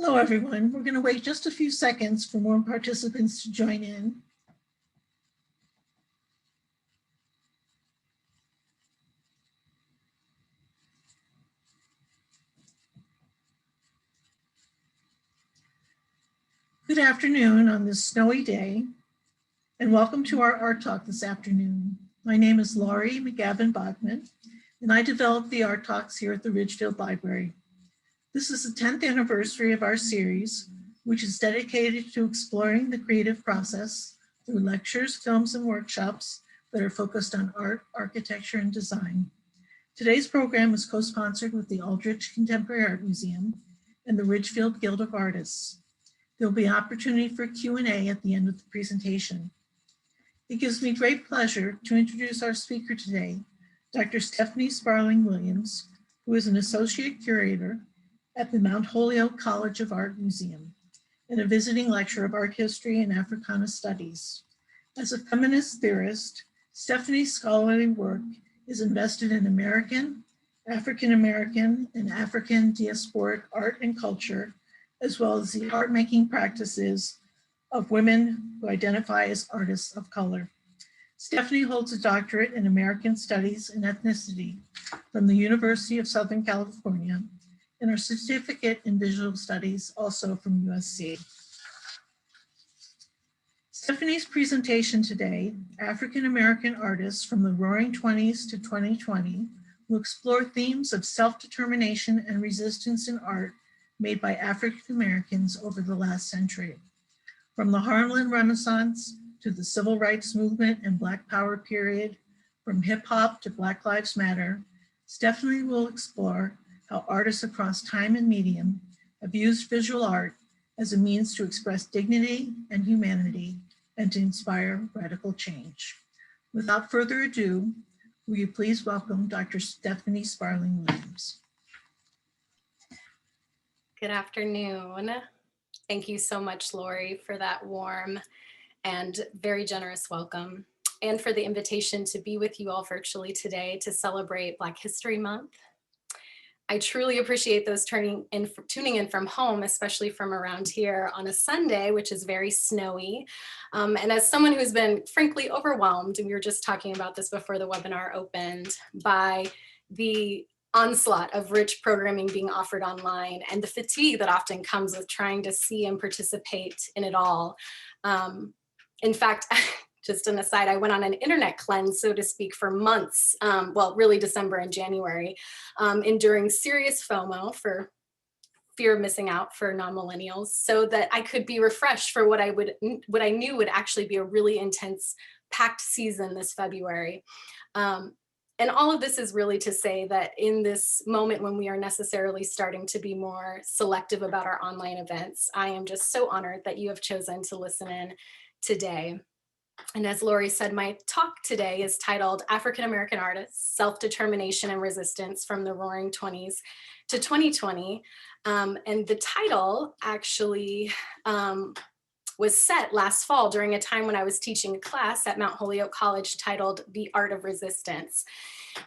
Hello, everyone. We're going to wait just a few seconds for more participants to join in. Good afternoon on this snowy day, and welcome to our Art Talk this afternoon. My name is Laurie McGavin-Bachman, and I developed the Art Talks here at the Ridgefield Library. This is the 10th anniversary of our series, which is dedicated to exploring the creative process through lectures, films, and workshops that are focused on art, architecture, and design. Today's program is co-sponsored with the Aldrich Contemporary Art Museum and the Ridgefield Guild of Artists. There will be an opportunity for Q&A at the end of the presentation. It gives me great pleasure to introduce our speaker today, Dr. Stephanie Sparling Williams, who is an associate curator at the Mount Holyoke College of Art Museum and a visiting lecturer of art history and Africana studies. As a feminist theorist, Stephanie's scholarly work is invested in American, African-American, and African diasporic art and culture, as well as the art-making practices of women who identify as artists of color. Stephanie holds a doctorate in American Studies and Ethnicity from the University of Southern California and a certificate in Visual Studies also from USC. Stephanie's presentation today, African-American Artists from the Roaring 20s to 2020, will explore themes of self-determination and resistance in art made by African-Americans over the last century. From the Harlem Renaissance to the Civil Rights Movement and Black Power period, from hip hop to Black Lives Matter, Stephanie will explore how artists across time and medium have used visual art as a means to express dignity and humanity and to inspire radical change. Without further ado, will you please welcome Dr. Stephanie Sparling Williams. Good afternoon. Thank you so much, Laurie, for that warm and very generous welcome, and for the invitation to be with you all virtually today to celebrate Black History Month. I truly appreciate those tuning in from home, especially from around here on a Sunday, which is very snowy. And as someone who's been frankly overwhelmed, and we were just talking about this before the webinar opened, by the onslaught of rich programming being offered online and the fatigue that often comes with trying to see and participate in it all. In fact, just an aside, I went on an internet cleanse, so to speak, for months, well, really December and January, enduring serious FOMO, for fear of missing out for non-millennials, so that I could be refreshed for what I knew would actually be a really intense, packed season this February. And all of this is really to say that in this moment when we are necessarily starting to be more selective about our online events, I am just so honored that you have chosen to listen in today. And as Laurie said, my talk today is titled African-American Artists, Self-Determination and Resistance from the Roaring 20s to 2020. And the title actually was set last fall during a time when I was teaching a class at Mount Holyoke College titled The Art of Resistance.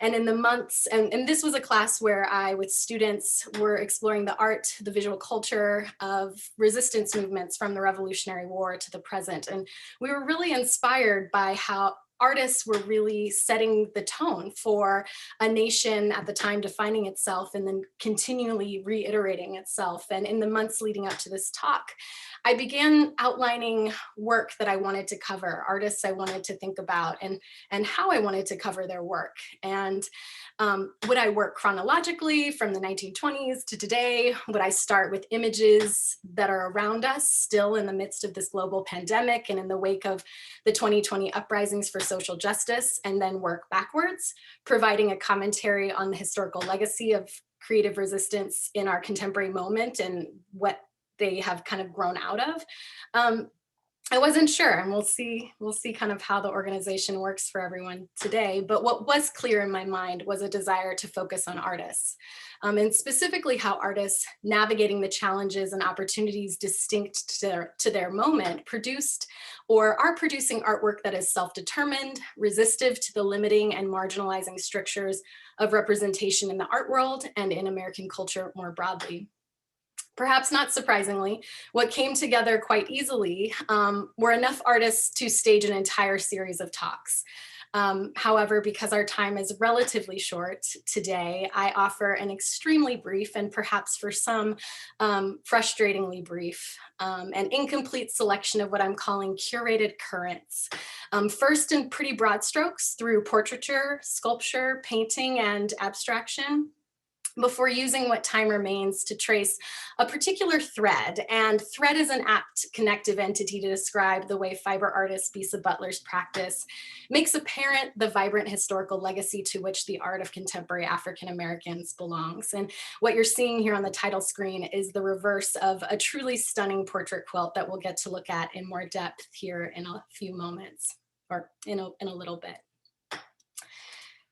And in the months, and this was a class where I, with students, were exploring the art, the visual culture of resistance movements from the Revolutionary War to the present. And we were really inspired by how artists were really setting the tone for a nation at the time defining itself and then continually reiterating itself. And in the months leading up to this talk, I began outlining work that I wanted to cover, artists I wanted to think about, and how I wanted to cover their work. And would I work chronologically from the 1920s to today? Would I start with images that are around us still in the midst of this global pandemic and in the wake of the 2020 uprisings for social justice, and then work backwards, providing a commentary on the historical legacy of creative resistance in our contemporary moment and what they have kind of grown out of? I wasn't sure, and we'll see kind of how the organization works for everyone today. But what was clear in my mind was a desire to focus on artists, and specifically how artists navigating the challenges and opportunities distinct to their moment produced or are producing artwork that is self-determined, resistive to the limiting and marginalizing strictures of representation in the art world and in American culture more broadly. Perhaps not surprisingly, what came together quite easily were enough artists to stage an entire series of talks. However, because our time is relatively short today, I offer an extremely brief and perhaps for some frustratingly brief and incomplete selection of what I'm calling curated currents. First in pretty broad strokes through portraiture, sculpture, painting, and abstraction, before using what time remains to trace a particular thread. And thread is an apt connective entity to describe the way fiber artist Bisa Butler's practice makes apparent the vibrant historical legacy to which the art of contemporary African Americans belongs. And what you're seeing here on the title screen is the reverse of a truly stunning portrait quilt that we'll get to look at in more depth here in a few moments, or in a little bit.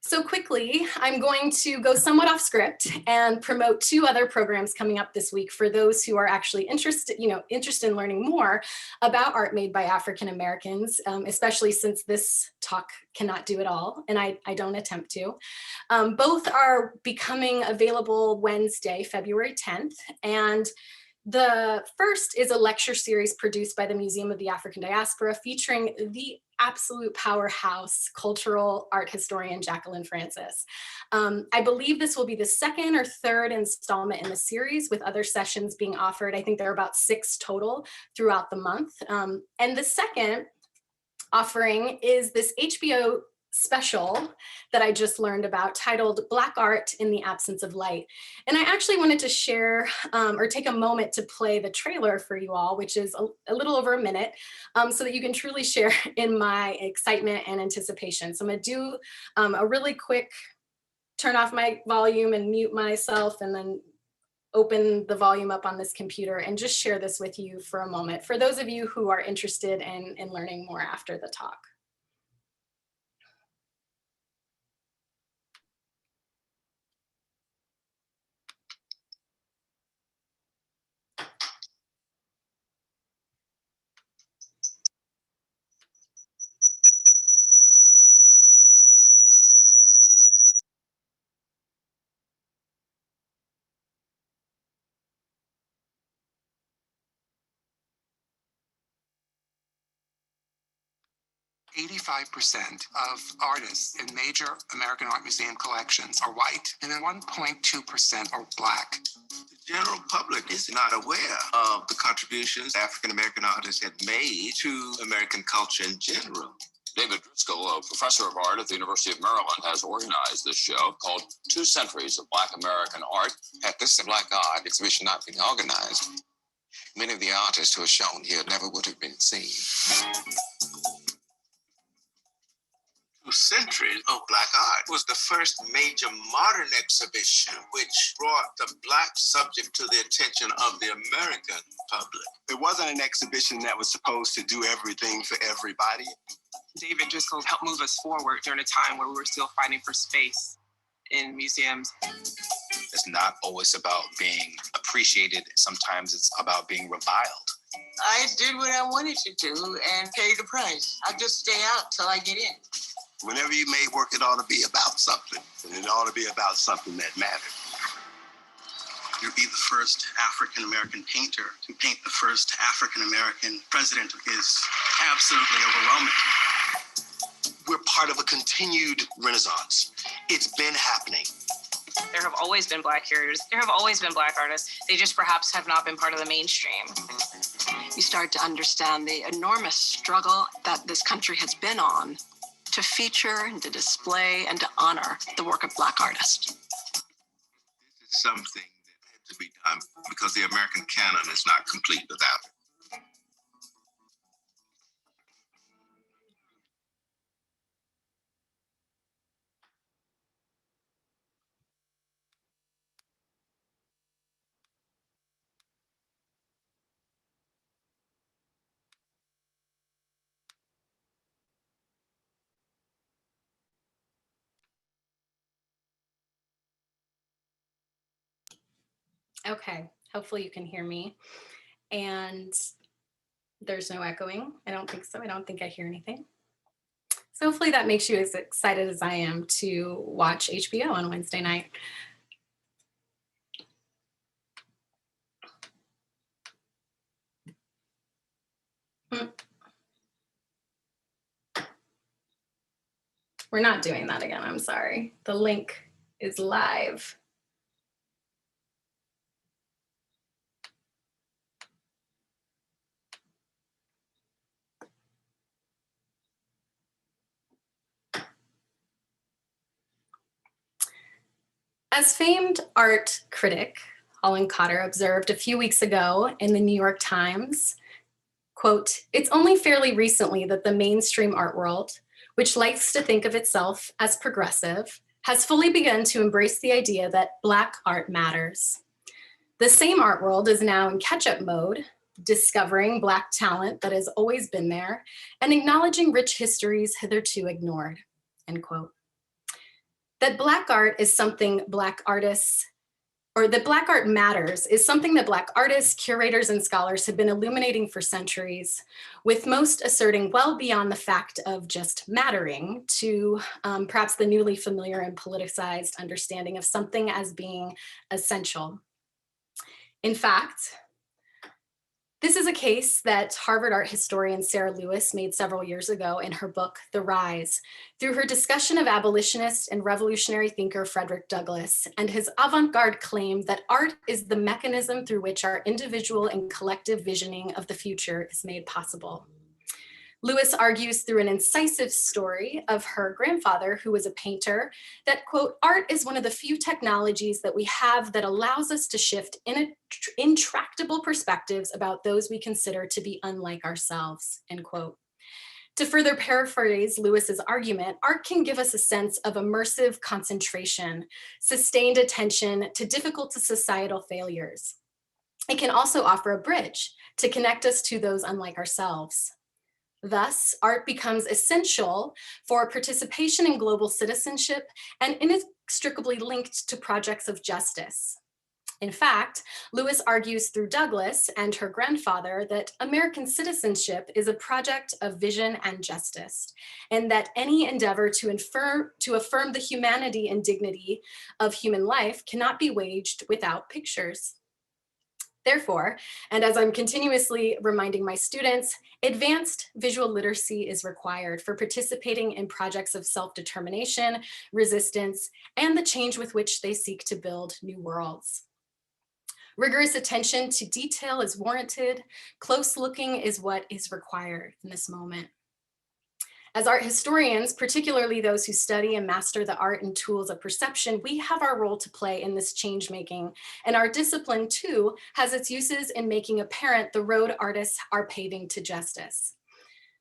So quickly, I'm going to go somewhat off script and promote two other programs coming up this week for those who are actually interested in learning more about art made by African Americans, especially since this talk cannot do it all, and I don't attempt to. Both are becoming available Wednesday, February 10th, and the first is a lecture series produced by the Museum of the African Diaspora featuring the absolute powerhouse cultural art historian Jacqueline Francis. I believe this will be the second or third installment in the series, with other sessions being offered. I think there are about 6 total throughout the month. And the second offering is this HBO special that I just learned about, titled Black Art in the Absence of Light. And I actually wanted to share or take a moment to play the trailer for you all, which is a little over a minute, so that you can truly share in my excitement and anticipation. So I'm gonna do a really quick turn off my volume and mute myself, and then open the volume up on this computer and just share this with you for a moment, for those of you who are interested in learning more after the talk. "85% of artists in major American art museum collections are white, and then 1.2% are Black." The general public is not aware of the contributions African American artists have made to American culture in general. David Driscoll, a professor of art at the University of Maryland, has organized this show called 2 Centuries of Black American Art. Had this Black Art exhibition not been organized, many of the artists who are shown here never would have been seen. 2 Centuries of Black Art was the first major modern exhibition which brought the Black subject to the attention of the American public. It wasn't an exhibition that was supposed to do everything for everybody. David Driscoll helped move us forward during a time where we were still fighting for space in museums. It's not always about being appreciated. Sometimes it's about being reviled. I did what I wanted to do and paid the price. I just stay out till I get in. Whenever you make work, it ought to be about something, and it ought to be about something that matters. You'll be the first African-American painter to paint the first African-American president is absolutely overwhelming. We're part of a continued renaissance. It's been happening. There have always been Black curators. There have always been Black artists. They just perhaps have not been part of the mainstream. You start to understand the enormous struggle that this country has been on to feature and to display and to honor the work of Black artists. This is something that had to be done because the American canon is not complete without it. Okay, hopefully you can hear me. And there's no echoing. I don't think so. I don't think I hear anything. So hopefully that makes you as excited as I am to watch HBO on Wednesday night. We're not doing that again, I'm sorry. The link is live. As famed art critic Holland Cotter observed a few weeks ago in the New York Times, quote, "It's only fairly recently that the mainstream art world, which likes to think of itself as progressive, has fully begun to embrace the idea that Black art matters. The same art world is now in catch-up mode, discovering Black talent that has always been there and acknowledging rich histories hitherto ignored," end quote. That Black art is something Black artists, or that Black art matters, is something that Black artists, curators, and scholars have been illuminating for centuries, with most asserting well beyond the fact of just mattering to perhaps the newly familiar and politicized understanding of something as being essential. In fact, this is a case that Harvard art historian Sarah Lewis made several years ago in her book, The Rise, through her discussion of abolitionist and revolutionary thinker Frederick Douglass and his avant-garde claim that art is the mechanism through which our individual and collective visioning of the future is made possible. Lewis argues through an incisive story of her grandfather, who was a painter, that, quote, "art is one of the few technologies that we have that allows us to shift intractable perspectives about those we consider to be unlike ourselves," end quote. To further paraphrase Lewis's argument, art can give us a sense of immersive concentration, sustained attention to difficult societal failures. It can also offer a bridge to connect us to those unlike ourselves. Thus, art becomes essential for participation in global citizenship and inextricably linked to projects of justice. In fact, Lewis argues through Douglass and her grandfather that American citizenship is a project of vision and justice, and that any endeavor to affirm the humanity and dignity of human life cannot be waged without pictures. Therefore, and as I'm continuously reminding my students, advanced visual literacy is required for participating in projects of self-determination, resistance, and the change with which they seek to build new worlds. Rigorous attention to detail is warranted. Close looking is what is required in this moment. As art historians, particularly those who study and master the art and tools of perception, we have our role to play in this change making. And our discipline too has its uses in making apparent the road artists are paving to justice.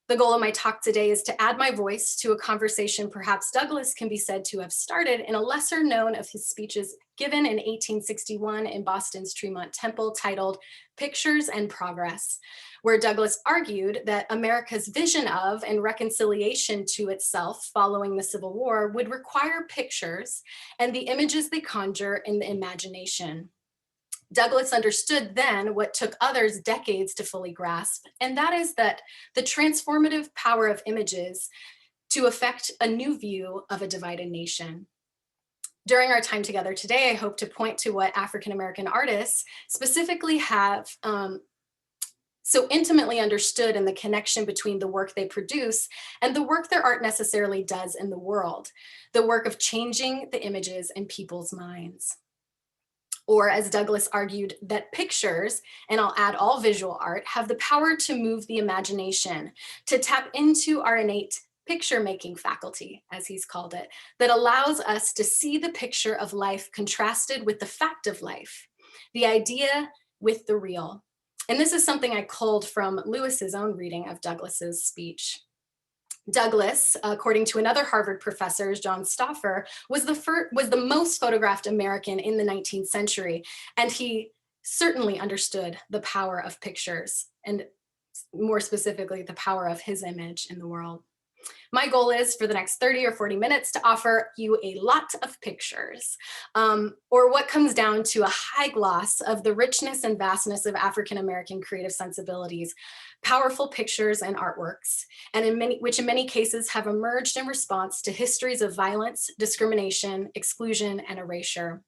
The goal of my talk today is to add my voice to a conversation perhaps Douglass can be said to have started in a lesser known of his speeches given in 1861 in Boston's Tremont Temple titled "Pictures and Progress," where Douglass argued that America's vision of and reconciliation to itself following the Civil War would require pictures and the images they conjure in the imagination. Douglass understood then what took others decades to fully grasp, and that is that the transformative power of images to affect a new view of a divided nation. During our time together today, I hope to point to what African-American artists specifically have so intimately understood in the connection between the work they produce and the work their art necessarily does in the world, the work of changing the images in people's minds. Or as Douglass argued, that pictures, and I'll add all visual art, have the power to move the imagination, to tap into our innate picture-making faculty, as he's called it, that allows us to see the picture of life contrasted with the fact of life, the idea with the real. And this is something I culled from Lewis's own reading of Douglass's speech. Douglass, according to another Harvard professor, John Stauffer, was the most photographed American in the 19th century, and he certainly understood the power of pictures, and more specifically, the power of his image in the world. My goal is for the next 30 or 40 minutes to offer you a lot of pictures, or what comes down to a high gloss of the richness and vastness of African-American creative sensibilities, powerful pictures and artworks, and which in many cases have emerged in response to histories of violence, discrimination, exclusion, and erasure.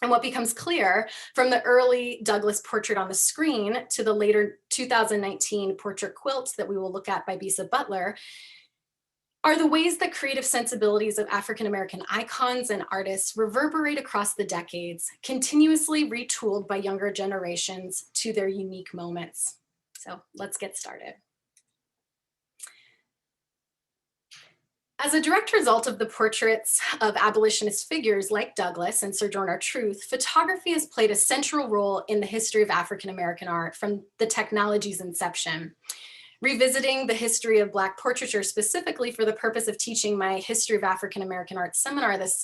And what becomes clear from the early Douglass portrait on the screen to the later 2019 portrait quilt that we will look at by Butler are the ways that creative sensibilities of African-American icons and artists reverberate across the decades, continuously retooled by younger generations to their unique moments. So let's get started. As a direct result of the portraits of abolitionist figures like Douglass and Sojourner Truth, photography has played a central role in the history of African-American art from the technology's inception. Revisiting the history of Black portraiture specifically for the purpose of teaching my History of African-American Art seminar this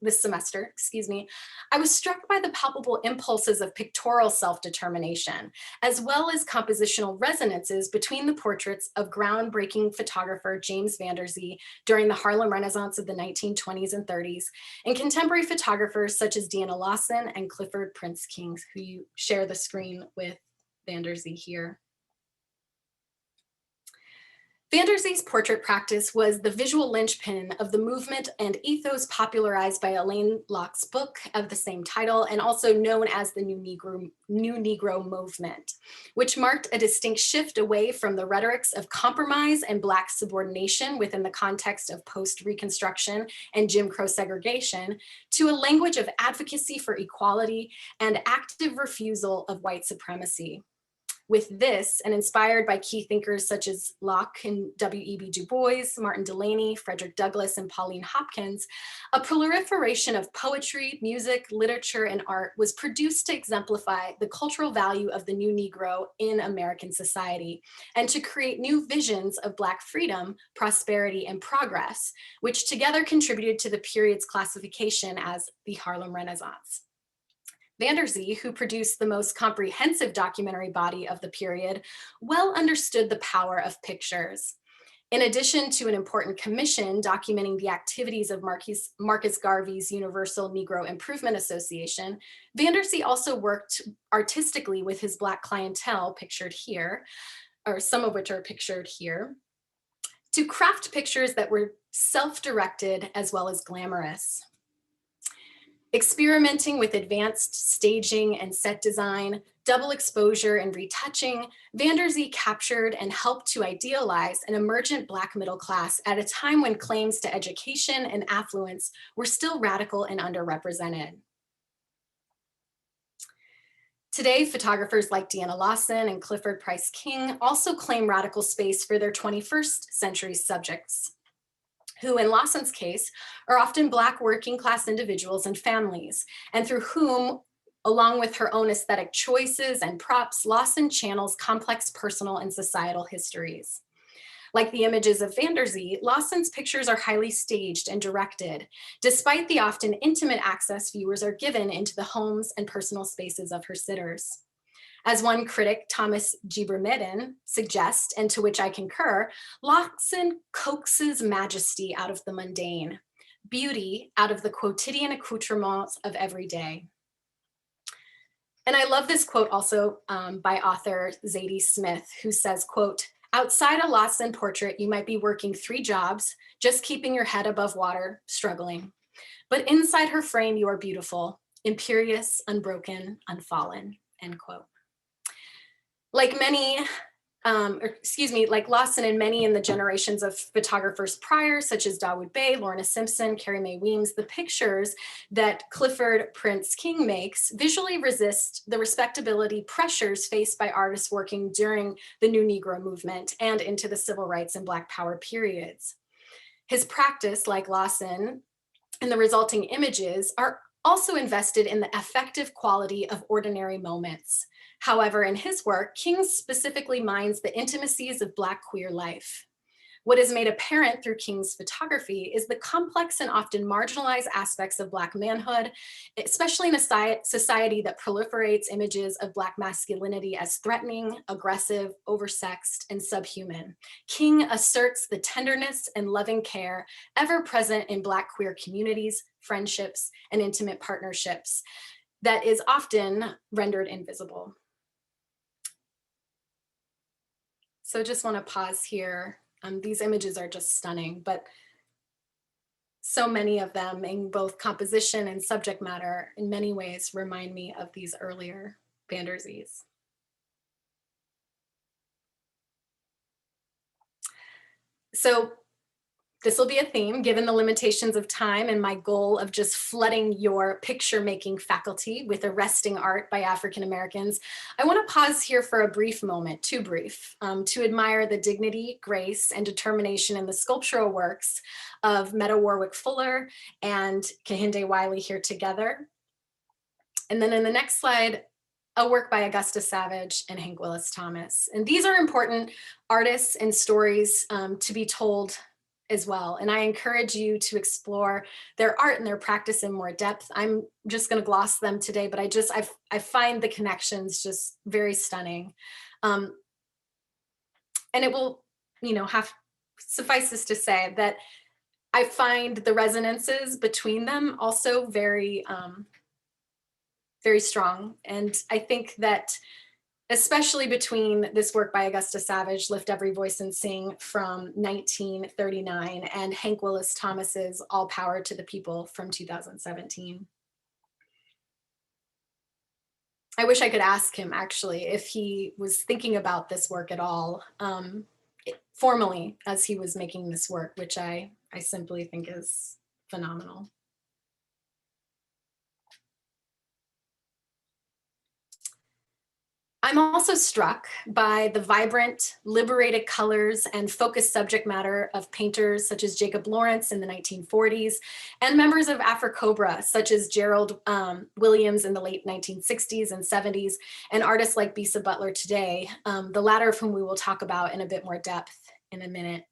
semester, I was struck by the palpable impulses of pictorial self-determination, as well as compositional resonances between the portraits of groundbreaking photographer James Van Der Zee during the Harlem Renaissance of the 1920s and 30s, and contemporary photographers such as Deanna Lawson and Clifford Prince King, who you share the screen with Van Der Zee here. Van Der Zee's portrait practice was the visual linchpin of the movement and ethos popularized by Alain Locke's book of the same title, and also known as the New Negro movement, which marked a distinct shift away from the rhetorics of compromise and Black subordination within the context of post-Reconstruction and Jim Crow segregation to a language of advocacy for equality and active refusal of white supremacy. With this, and inspired by key thinkers such as Locke and W.E.B. Du Bois, Martin Delany, Frederick Douglass, and Pauline Hopkins, a proliferation of poetry, music, literature, and art was produced to exemplify the cultural value of the new Negro in American society, and to create new visions of Black freedom, prosperity, and progress, which together contributed to the period's classification as the Harlem Renaissance. Van Der Zee, who produced the most comprehensive documentary body of the period, well understood the power of pictures. In addition to an important commission documenting the activities of Marcus Garvey's Universal Negro Improvement Association, Van Der Zee also worked artistically with his Black clientele, pictured here, or some of which are pictured here, to craft pictures that were self-directed as well as glamorous. Experimenting with advanced staging and set design, double exposure and retouching, Van Der Zee captured and helped to idealize an emergent Black middle class at a time when claims to education and affluence were still radical and underrepresented. Today, photographers like Deanna Lawson and Clifford Price King also claim radical space for their 21st century subjects, who in Lawson's case are often Black working class individuals and families, and through whom, along with her own aesthetic choices and props, Lawson channels complex personal and societal histories. Like the images of Van Der Zee, Lawson's pictures are highly staged and directed, despite the often intimate access viewers are given into the homes and personal spaces of her sitters. As one critic, Thomas Gibermedin, suggests, and to which I concur, Lawson coaxes majesty out of the mundane, beauty out of the quotidian accoutrements of every day. And I love this quote also by author Zadie Smith, who says, quote, "Outside a Lawson portrait, you might be working 3 jobs, just keeping your head above water, struggling. But inside her frame, you are beautiful, imperious, unbroken, unfallen," end quote. Like Lawson and many in the generations of photographers prior, such as Dawood Bey, Lorna Simpson, Carrie Mae Weems, the pictures that Clifford Prince King makes visually resist the respectability pressures faced by artists working during the New Negro movement and into the civil rights and Black Power periods. His practice, like Lawson, and the resulting images are also invested in the effective quality of ordinary moments. However, in his work, King specifically mines the intimacies of Black queer life. What is made apparent through King's photography is the complex and often marginalized aspects of Black manhood, especially in a society that proliferates images of Black masculinity as threatening, aggressive, oversexed, and subhuman. King asserts the tenderness and loving care ever present in Black queer communities, friendships, and intimate partnerships that is often rendered invisible. So just want to pause here. These images are just stunning, but so many of them in both composition and subject matter in many ways remind me of these earlier Van Der Zees. So this will be a theme given the limitations of time and my goal of just flooding your picture making faculty with arresting art by African Americans. I want to pause here for a brief moment, too brief, to admire the dignity, grace, and determination in the sculptural works of Meta Warwick Fuller and Kehinde Wiley here together. And then in the next slide, a work by Augusta Savage and Hank Willis Thomas. And these are important artists and stories to be told as well. And I encourage you to explore their art and their practice in more depth. I'm just going to gloss them today, but I find the connections just very stunning. And it will, suffices to say that I find the resonances between them also very, very strong. And I think that especially between this work by Augusta Savage, Lift Every Voice and Sing from 1939, and Hank Willis Thomas's All Power to the People from 2017. I wish I could ask him actually if he was thinking about this work at all formally as he was making this work, which I simply think is phenomenal. I'm also struck by the vibrant, liberated colors and focused subject matter of painters such as Jacob Lawrence in the 1940s and members of AfriCobra such as Gerald Williams in the late 1960s and 70s and artists like Bisa Butler today, the latter of whom we will talk about in a bit more depth in a minute.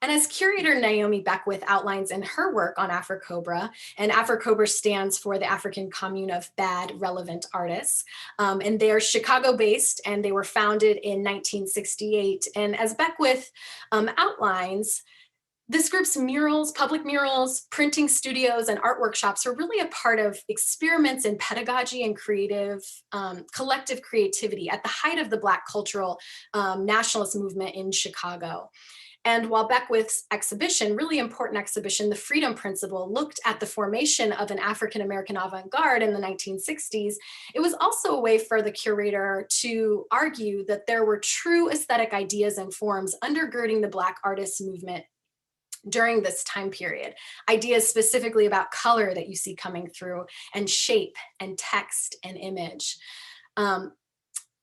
And as curator Naomi Beckwith outlines in her work on AfriCobra, and AfriCobra stands for the African Commune of Bad Relevant Artists, and they are Chicago-based and they were founded in 1968. And as Beckwith outlines, this group's murals, public murals, printing studios, and art workshops are really a part of experiments in pedagogy and creative, collective creativity at the height of the Black cultural nationalist movement in Chicago. And while Beckwith's exhibition, really important exhibition, The Freedom Principle, looked at the formation of an African-American avant-garde in the 1960s, it was also a way for the curator to argue that there were true aesthetic ideas and forms undergirding the Black artist movement during this time period. Ideas specifically about color that you see coming through, and shape, and text, and image.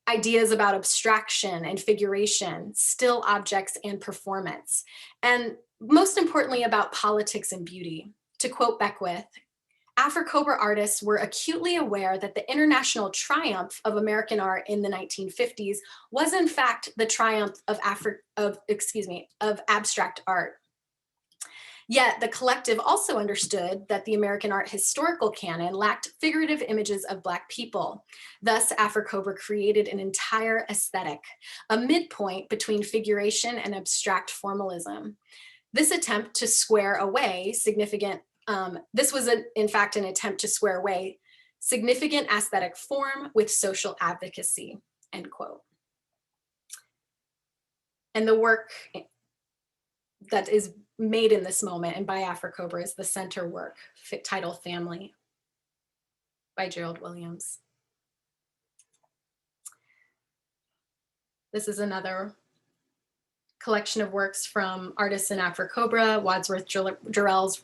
Ideas about abstraction and figuration, still objects and performance, and most importantly about politics and beauty. To quote Beckwith, AfriCobra artists were acutely aware that the international triumph of American art in the 1950s was in fact the triumph of abstract art. Yet the collective also understood that the American art historical canon lacked figurative images of Black people. Thus, AfriCobra created an entire aesthetic, a midpoint between figuration and abstract formalism. This attempt to square away significant, in fact, an attempt to square away significant aesthetic form with social advocacy, end quote. And the work that is made in this moment and by AfriCobra is the center work titled Family by Gerald Williams. This is another collection of works from artists in AfriCobra, Wadsworth Jarrell's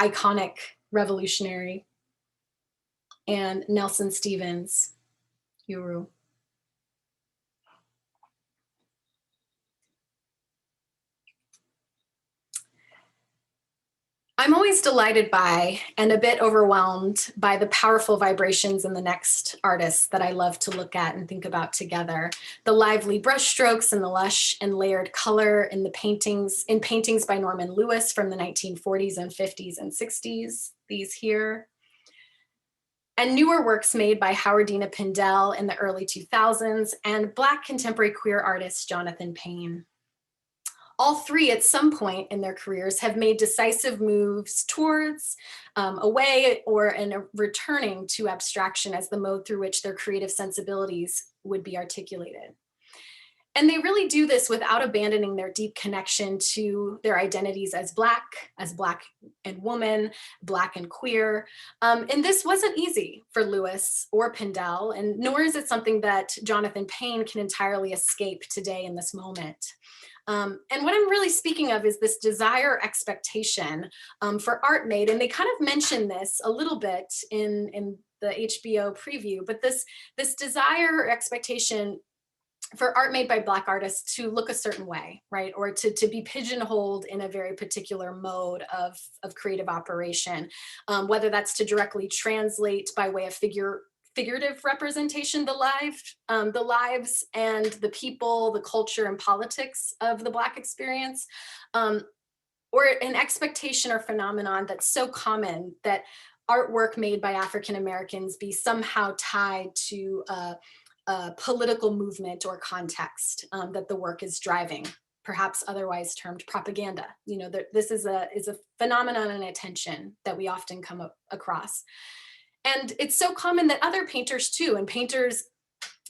iconic Revolutionary, and Nelson Stevens' Uru. I'm always delighted by and a bit overwhelmed by the powerful vibrations in the next artists that I love to look at and think about together. The lively brushstrokes and the lush and layered color in the paintings by Norman Lewis from the 1940s and 50s and 60s, these here. And newer works made by Howardina Pindell in the early 2000s and Black contemporary queer artist Jonathan Payne. All three at some point in their careers have made decisive moves towards, away, or in returning to abstraction as the mode through which their creative sensibilities would be articulated. And they really do this without abandoning their deep connection to their identities as Black and woman, Black and queer. And this wasn't easy for Lewis or Pindell, and nor is it something that Jonathan Payne can entirely escape today in this moment. And what I'm really speaking of is this desire or expectation for art made. And they kind of mention this a little bit in the HBO preview, but this desire or expectation for art made by Black artists to look a certain way, right? Or to be pigeonholed in a very particular mode of creative operation, whether that's to directly translate by way of figurative representation the lives and the people, the culture and politics of the Black experience, or an expectation or phenomenon that's so common that artwork made by African Americans be somehow tied to a political movement or context that the work is driving, perhaps otherwise termed propaganda. You know, this is a phenomenon and a tension that we often come across. And it's so common that other painters too, and painters,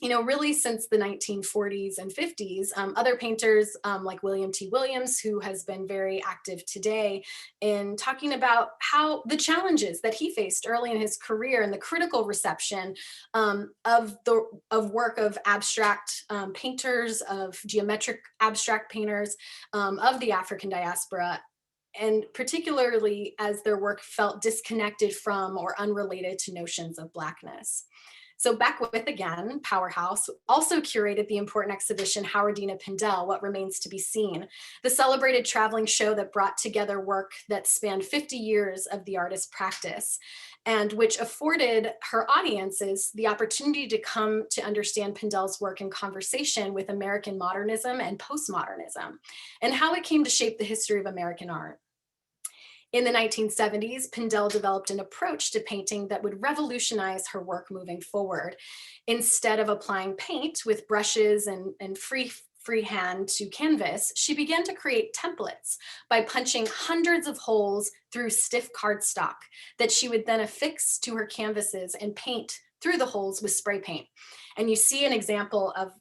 you know, really since the 1940s and 50s, other painters like William T. Williams, who has been very active today in talking about how the challenges that he faced early in his career and the critical reception of work of abstract painters, of geometric abstract painters of the African diaspora, and particularly as their work felt disconnected from or unrelated to notions of Blackness. So Beckwith, again, powerhouse, also curated the important exhibition Howardina Pindell, What Remains to be Seen, the celebrated traveling show that brought together work that spanned 50 years of the artist's practice, and which afforded her audiences the opportunity to come to understand Pindell's work in conversation with American modernism and postmodernism, and how it came to shape the history of American art. In the 1970s, Pindell developed an approach to painting that would revolutionize her work moving forward. Instead of applying paint with brushes and freehand to canvas, she began to create templates by punching hundreds of holes through stiff cardstock that she would then affix to her canvases and paint through the holes with spray paint. And you see an example of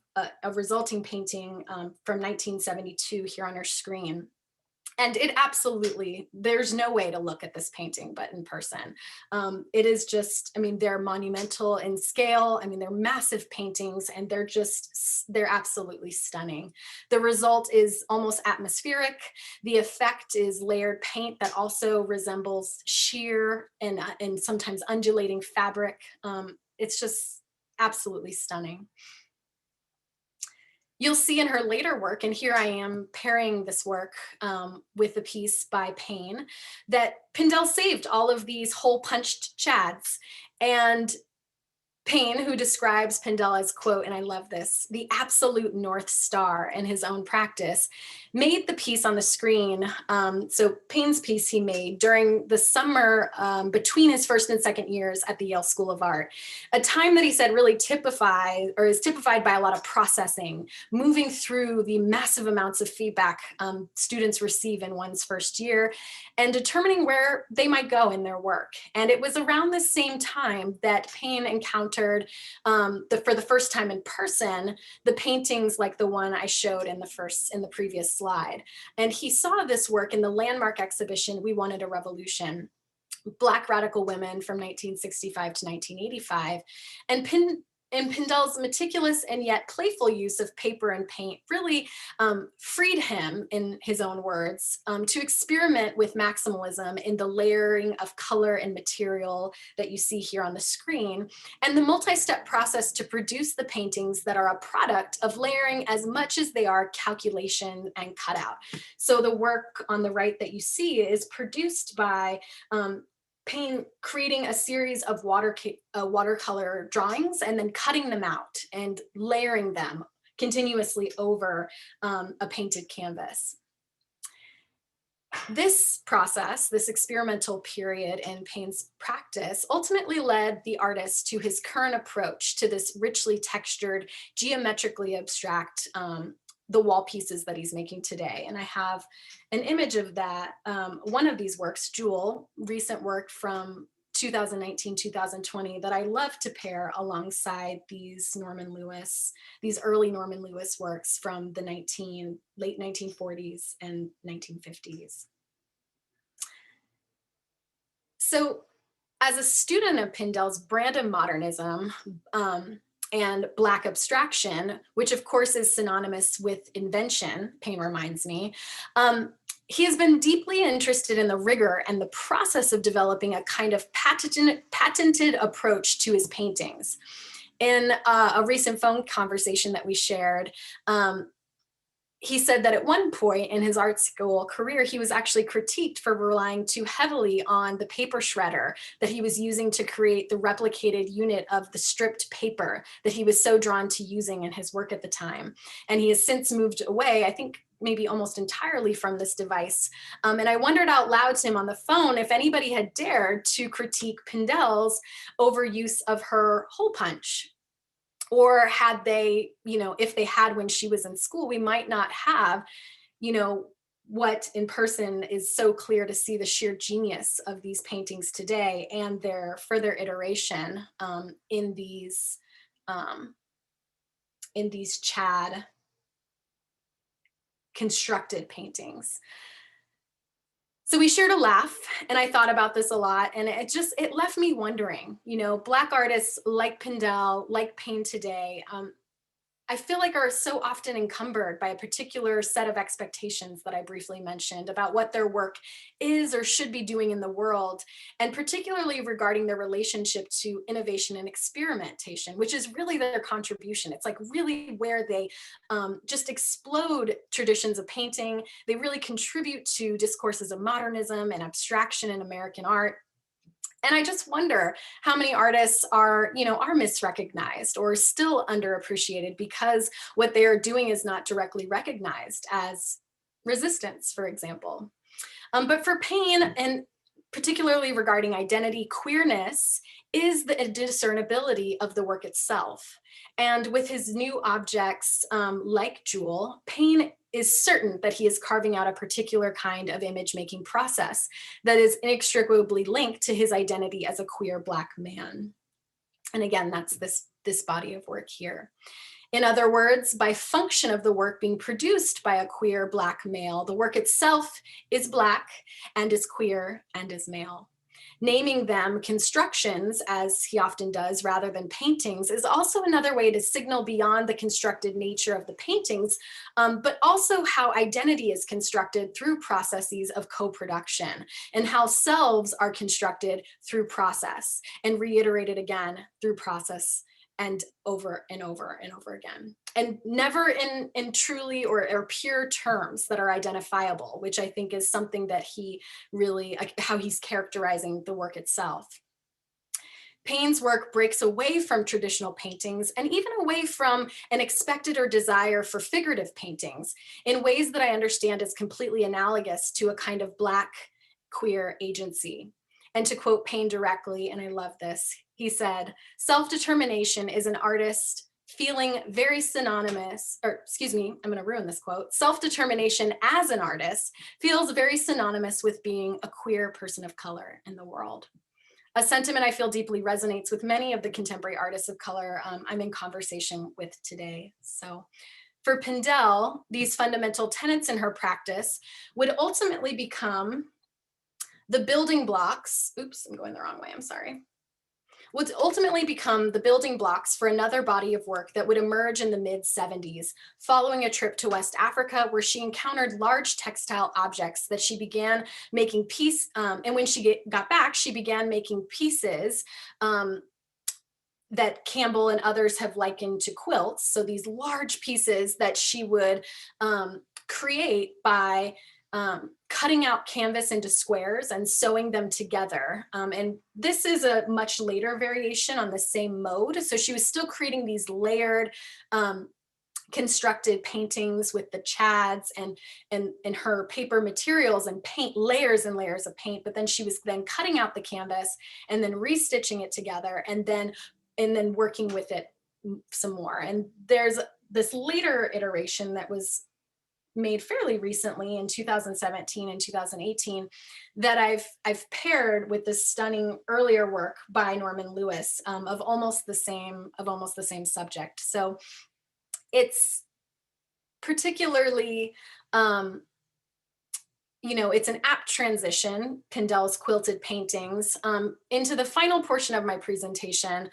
a resulting painting from 1972 here on our screen. And it absolutely, there's no way to look at this painting but in person. It is just, I mean, they're monumental in scale. I mean, they're massive paintings and they're absolutely stunning. The result is almost atmospheric. The effect is layered paint that also resembles sheer and sometimes undulating fabric. It's just absolutely stunning. You'll see in her later work, and here I am pairing this work with a piece by Payne, that Pindell saved all of these hole punched chads. And Payne, who describes Pindell as, quote, and I love this, the absolute North Star in his own practice, made the piece on the screen. So Payne's piece he made during the summer between his first and second years at the Yale School of Art, a time that he said really is typified by a lot of processing, moving through the massive amounts of feedback students receive in one's first year and determining where they might go in their work. And it was around the same time that Payne encountered for the first time in person, the paintings like the one I showed in the previous slide. And he saw this work in the landmark exhibition, We Wanted a Revolution, Black Radical Women from 1965 to 1985. And Pindell's meticulous and yet playful use of paper and paint really freed him, in his own words, to experiment with maximalism in the layering of color and material that you see here on the screen, and the multi-step process to produce the paintings that are a product of layering as much as they are calculation and cutout. So the work on the right that you see is produced by Payne creating a series of watercolor drawings and then cutting them out and layering them continuously over a painted canvas. This process, this experimental period in Payne's practice, ultimately led the artist to his current approach to this richly textured, geometrically abstract the wall pieces that he's making today. And I have an image of that. One of these works, Jewel, recent work from 2019-2020 that I love to pair alongside these early Norman Lewis works from the late 1940s and 1950s. So as a student of Pindell's brand of modernism, and Black abstraction, which of course is synonymous with invention, Payne reminds me. He has been deeply interested in the rigor and the process of developing a kind of patented approach to his paintings. In a recent phone conversation that we shared, he said that at one point in his art school career, he was actually critiqued for relying too heavily on the paper shredder that he was using to create the replicated unit of the stripped paper that he was so drawn to using in his work at the time. And he has since moved away, I think maybe almost entirely, from this device. And I wondered out loud to him on the phone if anybody had dared to critique Pindell's overuse of her hole punch. Or had they, if they had when she was in school, we might not have, what in person is so clear to see the sheer genius of these paintings today and their further iteration in these Chad constructed paintings. So we shared a laugh, and I thought about this a lot, and it left me wondering, Black artists like Pindell, like Payne today, I feel like are so often encumbered by a particular set of expectations that I briefly mentioned about what their work is or should be doing in the world, and particularly regarding their relationship to innovation and experimentation, which is really their contribution. It's like really where they just explode traditions of painting. They really contribute to discourses of modernism and abstraction in American art. And I just wonder how many artists are misrecognized or still underappreciated because what they are doing is not directly recognized as resistance, for example. But for Payne, and particularly regarding identity, queerness is the discernibility of the work itself. And with his new objects like Jewel, Payne is certain that he is carving out a particular kind of image-making process that is inextricably linked to his identity as a queer Black man. And again, that's this body of work here. In other words, by function of the work being produced by a queer Black male, the work itself is Black and is queer and is male. Naming them constructions, as he often does, rather than paintings, is also another way to signal beyond the constructed nature of the paintings, but also how identity is constructed through processes of co-production, and how selves are constructed through process, and reiterated again through process, and over and over and over again. And never in truly or pure terms that are identifiable, which I think is something that he really, how he's characterizing the work itself. Payne's work breaks away from traditional paintings and even away from an expected or desire for figurative paintings in ways that I understand is completely analogous to a kind of Black queer agency. And to quote Payne directly, and I love this, he said, "Self-determination is an artist feeling very synonymous," or excuse me, I'm going to ruin this quote. "Self-determination as an artist feels very synonymous with being a queer person of color in the world." A sentiment I feel deeply resonates with many of the contemporary artists of color I'm in conversation with today. So for Pindell, these fundamental tenets in her practice would ultimately become the building blocks, oops, I'm going the wrong way, I'm sorry, would ultimately become the building blocks for another body of work that would emerge in the mid-70s, following a trip to West Africa where she encountered large textile objects that she began making and when she got back, she began making pieces that Campbell and others have likened to quilts. So these large pieces that she would create by cutting out canvas into squares and sewing them together. And this is a much later variation on the same mode. So she was still creating these layered, constructed paintings with the chads and her paper materials and paint, layers and layers of paint. But then she was then cutting out the canvas and then restitching it together and then working with it some more. And there's this later iteration that was made fairly recently in 2017 and 2018 that I've paired with this stunning earlier work by Norman Lewis of almost the same subject. So it's particularly it's an apt transition, Pindell's quilted paintings, into the final portion of my presentation,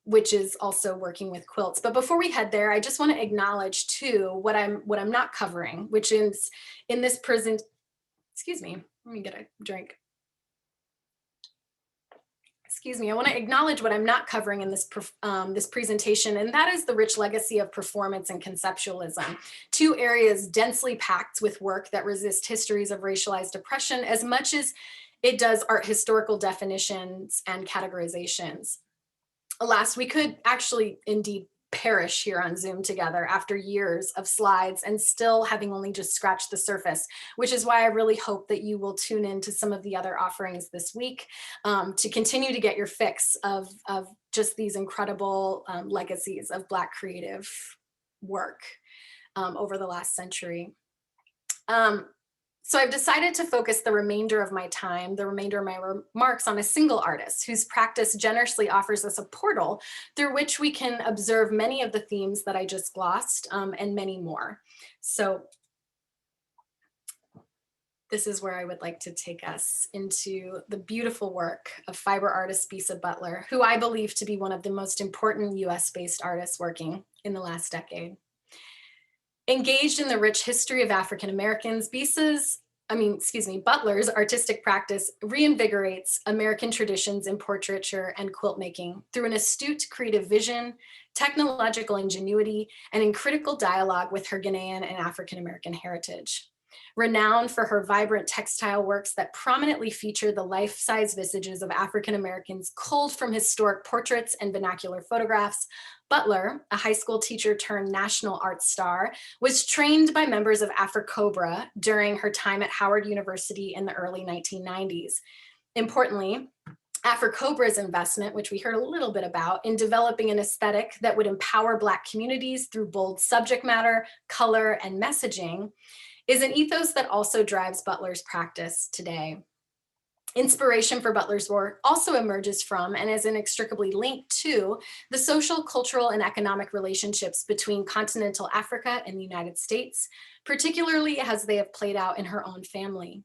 which is also working with quilts. But before we head there, I just want to acknowledge too what I'm not covering, which is in this present. Excuse me, let me get a drink. Excuse me, I want to acknowledge what I'm not covering in this presentation, and that is the rich legacy of performance and conceptualism, two areas densely packed with work that resist histories of racialized oppression as much as it does art historical definitions and categorizations. Alas, we could actually indeed perish here on Zoom together after years of slides and still having only just scratched the surface, which is why I really hope that you will tune in to some of the other offerings this week to continue to get your fix of just these incredible legacies of Black creative work over the last century. So I've decided to focus the remainder of my time, the remainder of my remarks on a single artist whose practice generously offers us a portal through which we can observe many of the themes that I just glossed and many more. So this is where I would like to take us into the beautiful work of fiber artist Bisa Butler, who I believe to be one of the most important US-based artists working in the last decade. Engaged in the rich history of African Americans, Butler's artistic practice reinvigorates American traditions in portraiture and quilt making through an astute creative vision, technological ingenuity, and in critical dialogue with her Ghanaian and African American heritage. Renowned for her vibrant textile works that prominently feature the life-size visages of African Americans culled from historic portraits and vernacular photographs, Butler, a high school teacher turned national art star, was trained by members of AfriCobra during her time at Howard University in the early 1990s. Importantly, AfriCobra's investment, which we heard a little bit about, in developing an aesthetic that would empower Black communities through bold subject matter, color, and messaging, is an ethos that also drives Butler's practice today. Inspiration for Butler's work also emerges from and is inextricably linked to the social, cultural, and economic relationships between continental Africa and the United States, particularly as they have played out in her own family.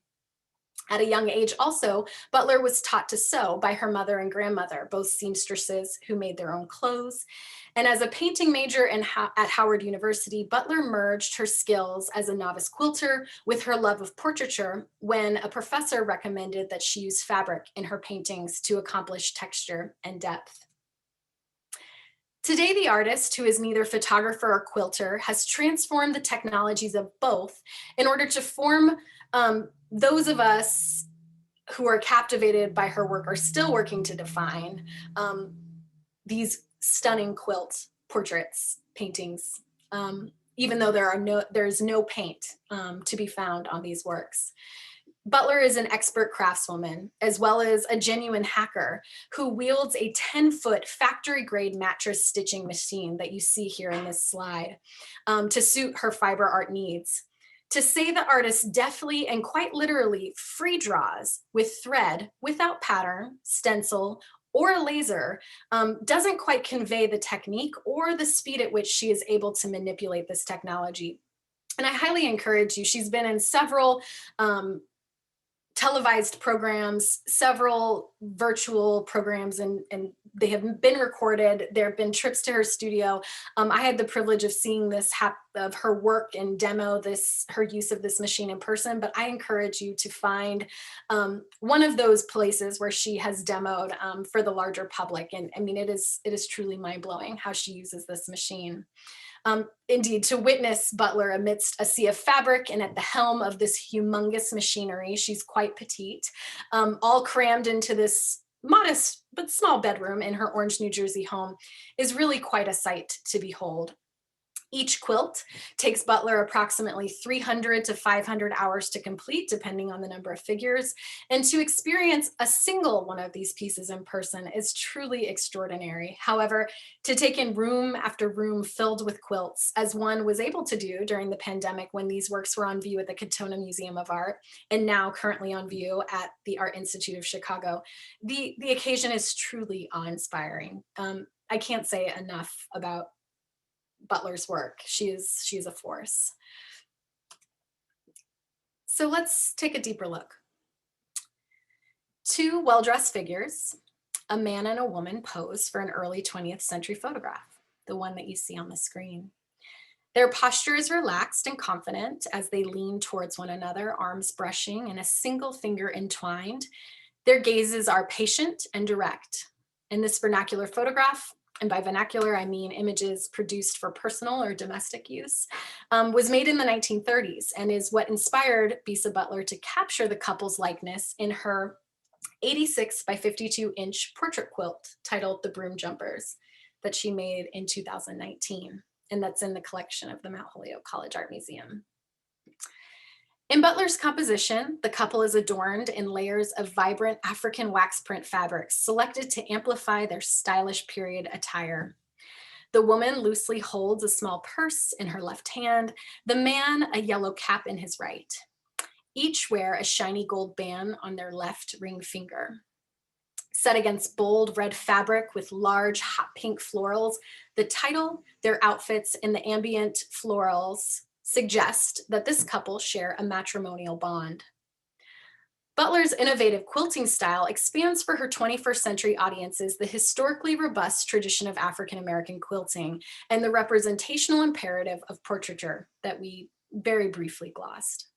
At a young age also, Butler was taught to sew by her mother and grandmother, both seamstresses who made their own clothes. And as a painting major at Howard University, Butler merged her skills as a novice quilter with her love of portraiture when a professor recommended that she use fabric in her paintings to accomplish texture and depth. Today, the artist, who is neither photographer or quilter, has transformed the technologies of both in order to form those of us who are captivated by her work are still working to define these stunning quilt portraits, paintings, even though there's no paint to be found on these works. Butler is an expert craftswoman, as well as a genuine hacker who wields a 10-foot factory-grade mattress stitching machine that you see here in this slide to suit her fiber art needs. To say the artist deftly and quite literally free draws with thread without pattern, stencil, or a laser doesn't quite convey the technique or the speed at which she is able to manipulate this technology. And I highly encourage you. She's been in several televised programs, several virtual programs, and they have been recorded. There have been trips to her studio. I had the privilege of seeing of her work and demo her use of this machine in person, but I encourage you to find one of those places where she has demoed for the larger public. And I mean, it is truly mind-blowing how she uses this machine. Indeed, to witness Butler amidst a sea of fabric and at the helm of this humongous machinery, she's quite petite, all crammed into this modest but small bedroom in her Orange, New Jersey home, is really quite a sight to behold. Each quilt takes Butler approximately 300 to 500 hours to complete, depending on the number of figures. And to experience a single one of these pieces in person is truly extraordinary. However, to take in room after room filled with quilts, as one was able to do during the pandemic when these works were on view at the Katona Museum of Art, and now currently on view at the Art Institute of Chicago, the occasion is truly awe-inspiring. I can't say enough about Butler's work. She is a force. So let's take a deeper look. Two well-dressed figures, a man and a woman, pose for an early 20th century photograph, the one that you see on the screen. Their posture is relaxed and confident as they lean towards one another, arms brushing and a single finger entwined. Their gazes are patient and direct. In this vernacular photograph, and by vernacular I mean images produced for personal or domestic use, was made in the 1930s and is what inspired Bisa Butler to capture the couple's likeness in her 86 by 52 inch portrait quilt titled The Broom Jumpers that she made in 2019. And that's in the collection of the Mount Holyoke College Art Museum. In Butler's composition, the couple is adorned in layers of vibrant African wax print fabrics selected to amplify their stylish period attire. The woman loosely holds a small purse in her left hand, the man a yellow cap in his right. Each wear a shiny gold band on their left ring finger. Set against bold red fabric with large hot pink florals, the title, their outfits, and the ambient florals suggest that this couple share a matrimonial bond. Butler's innovative quilting style expands for her 21st century audiences the historically robust tradition of African American quilting and the representational imperative of portraiture that we very briefly glossed.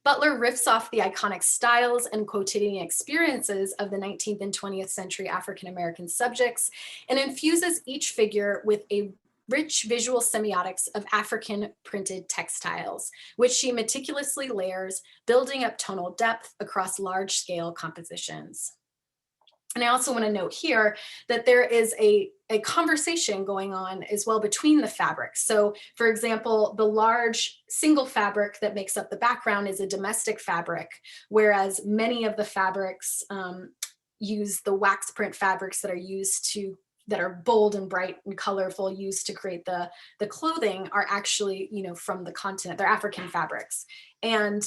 Butler riffs off the iconic styles and quotidian experiences of the 19th and 20th century African American subjects and infuses each figure with a rich visual semiotics of African printed textiles, which she meticulously layers, building up tonal depth across large-scale compositions. And I also want to note here that there is a conversation going on as well between the fabrics. So for example, the large single fabric that makes up the background is a domestic fabric, whereas many of the fabrics use the wax print fabrics that are bold and bright and colorful, used to create the clothing, are actually, from the continent. They're African fabrics. And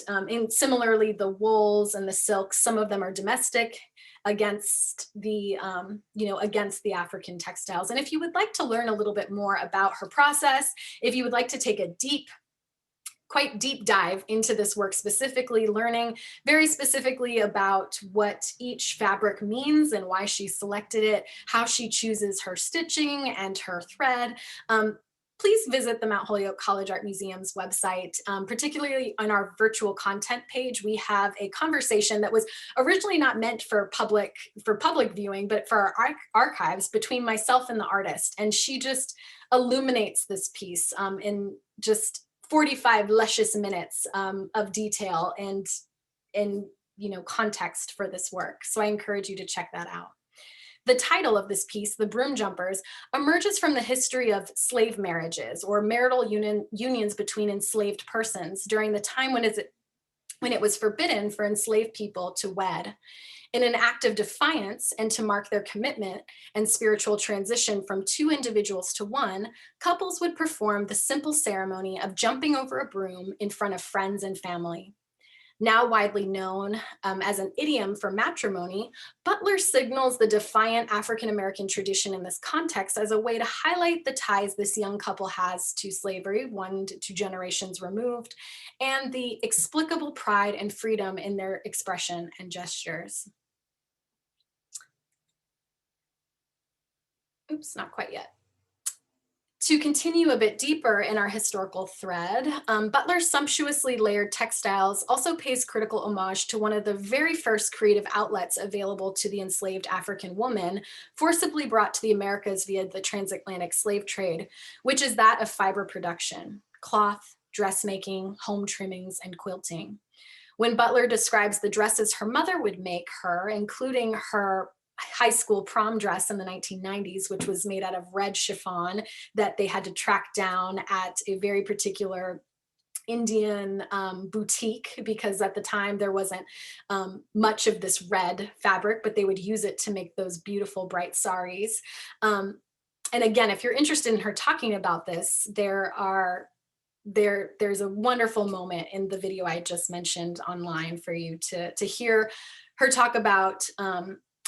similarly, the wools and the silks, some of them are domestic against the African textiles. And if you would like to learn a little bit more about her process, if you would like to take a quite deep dive into this work specifically, learning very specifically about what each fabric means and why she selected it, how she chooses her stitching and her thread, please visit the Mount Holyoke College Art Museum's website. Particularly on our virtual content page, we have a conversation that was originally not meant for public viewing, but for our archives between myself and the artist. And she just illuminates this piece in just 45 luscious minutes of detail and context for this work. So I encourage you to check that out. The title of this piece, The Broom Jumpers, emerges from the history of slave marriages or marital unions between enslaved persons during the time when it was forbidden for enslaved people to wed. In an act of defiance and to mark their commitment and spiritual transition from two individuals to one, couples would perform the simple ceremony of jumping over a broom in front of friends and family. Now widely known as an idiom for matrimony, Butler signals the defiant African-American tradition in this context as a way to highlight the ties this young couple has to slavery, 1 to 2 generations removed, and the explicable pride and freedom in their expression and gestures. Oops, not quite yet. To continue a bit deeper in our historical thread, Butler's sumptuously layered textiles also pays critical homage to one of the very first creative outlets available to the enslaved African woman, forcibly brought to the Americas via the transatlantic slave trade, which is that of fiber production, cloth, dressmaking, home trimmings, and quilting. When Butler describes the dresses her mother would make her, including her high school prom dress in the 1990s, which was made out of red chiffon that they had to track down at a very particular Indian boutique, because at the time there wasn't much of this red fabric, but they would use it to make those beautiful bright saris. And again, if you're interested in her talking about this, there's a wonderful moment in the video I just mentioned online for you to hear her talk about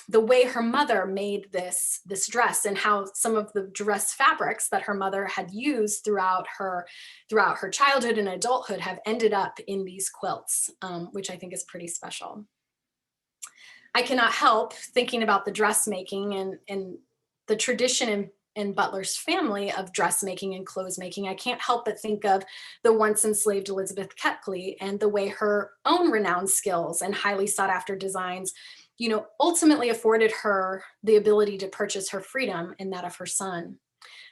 the way her mother made this dress, and how some of the dress fabrics that her mother had used throughout her childhood and adulthood have ended up in these quilts, which I think is pretty special. I cannot help thinking about the dressmaking and the tradition in Butler's family of dressmaking and clothes making. I can't help but think of the once enslaved Elizabeth Keckley and the way her own renowned skills and highly sought after designs, you know, ultimately afforded her the ability to purchase her freedom and that of her son.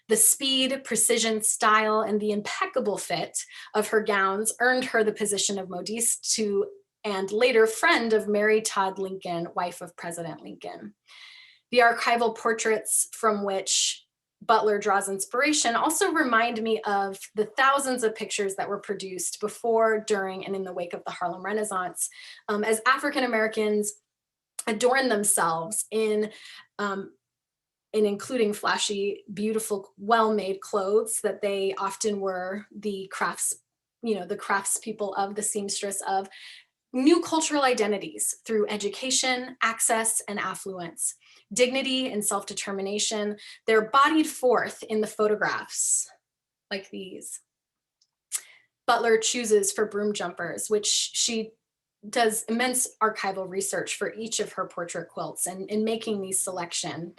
The speed, precision, style, and the impeccable fit of her gowns earned her the position of modiste to, and later friend of Mary Todd Lincoln, wife of President Lincoln. The archival portraits from which Butler draws inspiration also remind me of the thousands of pictures that were produced before, during, and in the wake of the Harlem Renaissance, as African Americans adorn themselves in including flashy, beautiful, well-made clothes that they often were the crafts, you know, the crafts people of, the seamstress of, new cultural identities through education, access, and affluence. Dignity and self-determination, they're bodied forth in the photographs like these. Butler chooses for broom jumpers, which she does immense archival research for each of her portrait quilts and in making these selections.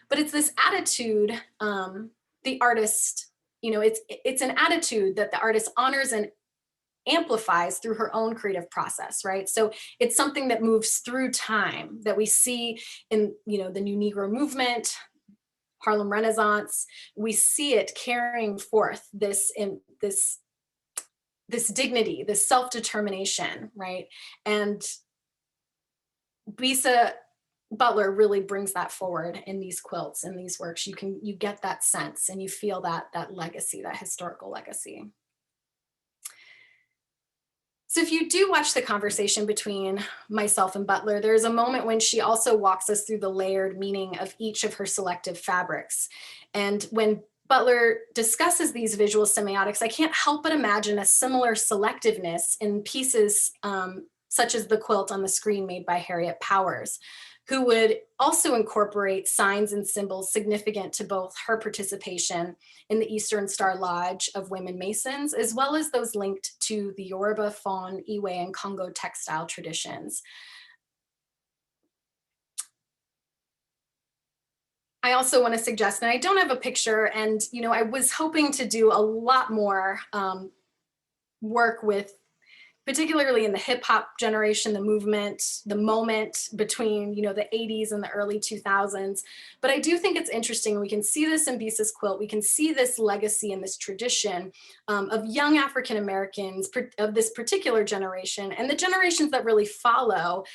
But it's this attitude, the artist, you know, it's an attitude that the artist honors and amplifies through her own creative process, right? So it's something that moves through time, that we see in, you know, the New Negro movement, Harlem Renaissance. We see it carrying forth this dignity, this self-determination, right? And Bisa Butler really brings that forward in these quilts and these works. You get that sense and you feel that legacy, that historical legacy. So if you do watch the conversation between myself and Butler, there's a moment when she also walks us through the layered meaning of each of her selective fabrics. And when Butler discusses these visual semiotics, I can't help but imagine a similar selectiveness in pieces such as the quilt on the screen made by Harriet Powers, who would also incorporate signs and symbols significant to both her participation in the Eastern Star Lodge of Women Masons, as well as those linked to the Yoruba, Fon, Iwe, and Congo textile traditions. I also want to suggest, and I don't have a picture, and you know, I was hoping to do a lot more work with, particularly in the hip hop generation, the movement, the moment between, you know, the 80s and the early 2000s. But I do think it's interesting. We can see this in Bisa's quilt. We can see this legacy and this tradition of young African Americans of this particular generation and the generations that really follow,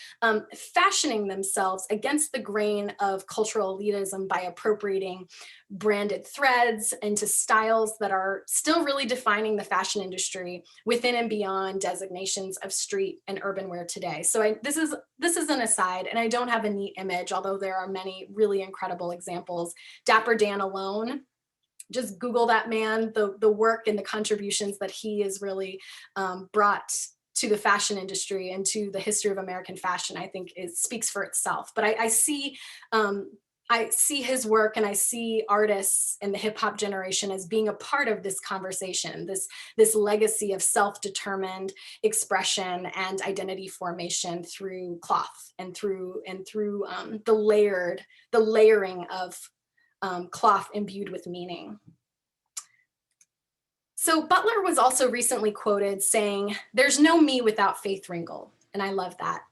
fashioning themselves against the grain of cultural elitism by appropriating branded threads into styles that are still really defining the fashion industry within and beyond designations of street and urban wear today. So this is an aside, and I don't have a neat image, although there are many really incredible examples. Dapper Dan alone, just Google that man, the work and the contributions that he has really brought to the fashion industry and to the history of American fashion, I think it speaks for itself. But I see his work, and I see artists in the hip hop generation as being a part of this conversation, this legacy of self-determined expression and identity formation through cloth and through the layering of cloth imbued with meaning. So Butler was also recently quoted saying, "There's no me without Faith Ringgold," and I love that.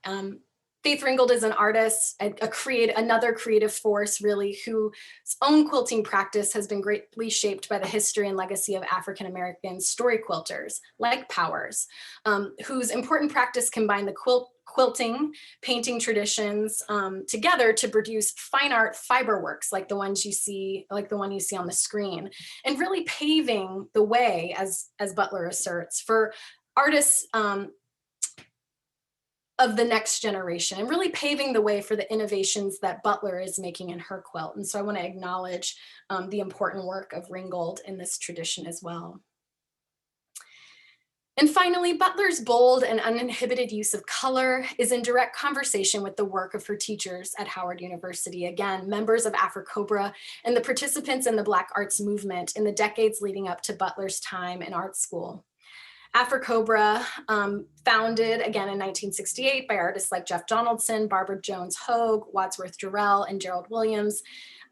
Faith Ringgold is an artist, another creative force, really, whose own quilting practice has been greatly shaped by the history and legacy of African-American story quilters, like Powers, whose important practice combined the quilting, painting traditions together to produce fine art fiber works like the one you see on the screen, and really paving the way, as Butler asserts, for artists of the next generation, and really paving the way for the innovations that Butler is making in her quilt. And so I want to acknowledge the important work of Ringgold in this tradition as well. And finally, Butler's bold and uninhibited use of color is in direct conversation with the work of her teachers at Howard University. Again, members of AfriCobra and the participants in the Black arts movement in the decades leading up to Butler's time in art school. AfriCobra, founded again in 1968 by artists like Jeff Donaldson, Barbara Jones Hogue, Wadsworth Jarrell, and Gerald Williams.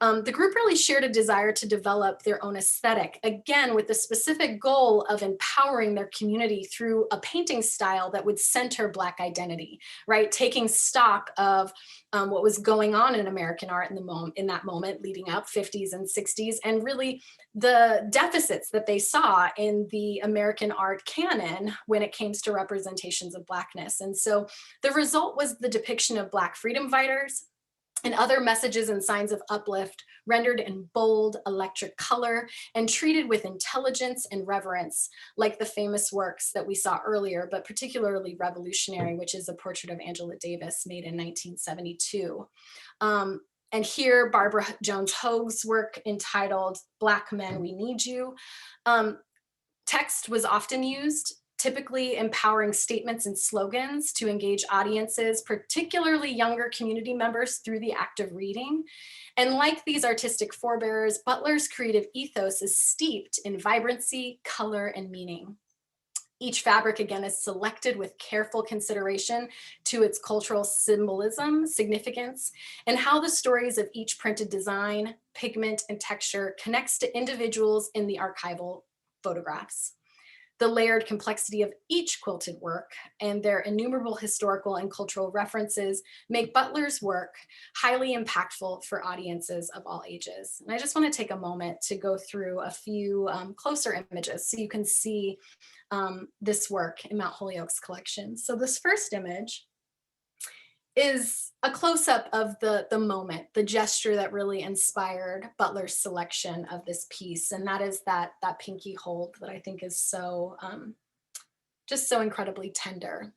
The group really shared a desire to develop their own aesthetic, again, with the specific goal of empowering their community through a painting style that would center Black identity, right? Taking stock of what was going on in American art in that moment leading up, 50s and 60s, and really the deficits that they saw in the American art canon when it came to representations of Blackness. And so the result was the depiction of Black freedom fighters and other messages and signs of uplift rendered in bold electric color and treated with intelligence and reverence, like the famous works that we saw earlier, but particularly revolutionary, which is a portrait of Angela Davis made in 1972. And here, Barbara Jones Hogue's work entitled Black Men, We Need You. Text was often used, typically empowering statements and slogans to engage audiences, particularly younger community members, through the act of reading. And like these artistic forebearers, Butler's creative ethos is steeped in vibrancy, color, and meaning. Each fabric, again, is selected with careful consideration to its cultural symbolism, significance, and how the stories of each printed design, pigment, and texture connects to individuals in the archival photographs. The layered complexity of each quilted work and their innumerable historical and cultural references make Butler's work highly impactful for audiences of all ages. And I just want to take a moment to go through a few closer images so you can see this work in Mount Holyoke's collection. So this first image is a close-up of the moment, the gesture that really inspired Butler's selection of this piece. And that is that pinky hold that I think is so, just so incredibly tender.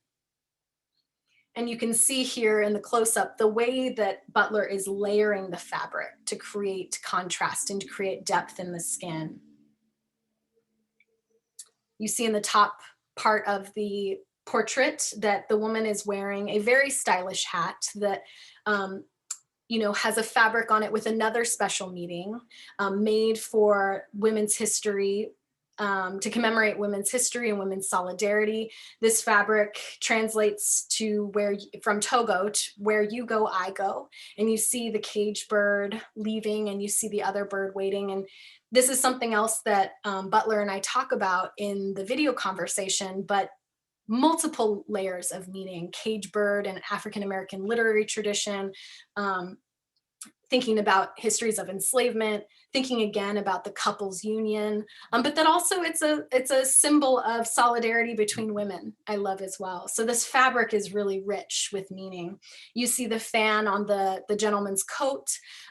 And you can see here in the close-up, the way that Butler is layering the fabric to create contrast and to create depth in the skin. You see in the top part of the portrait that the woman is wearing a very stylish hat that has a fabric on it with another special meaning made for women's history, to commemorate women's history and women's solidarity. This fabric translates to from Togo, to where you go, I go. And you see the cage bird leaving and you see the other bird waiting. And this is something else that Butler and I talk about in the video conversation, but multiple layers of meaning. Cage bird and African-American literary tradition, thinking about histories of enslavement, thinking again about the couples union, but that also it's a symbol of solidarity between women, I love as well. So this fabric is really rich with meaning. You see the fan on the gentleman's coat,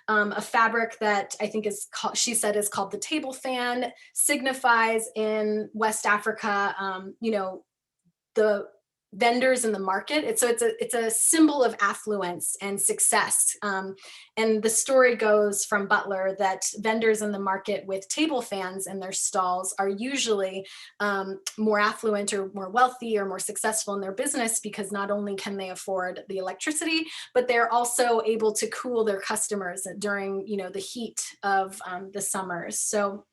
a fabric that I think is called, she said, is called the table fan, signifies in West Africa, the vendors in the market. It's a symbol of affluence and success. And the story goes from Butler that vendors in the market with table fans in their stalls are usually more affluent or more wealthy or more successful in their business, because not only can they afford the electricity, but they're also able to cool their customers during the heat of the summers. So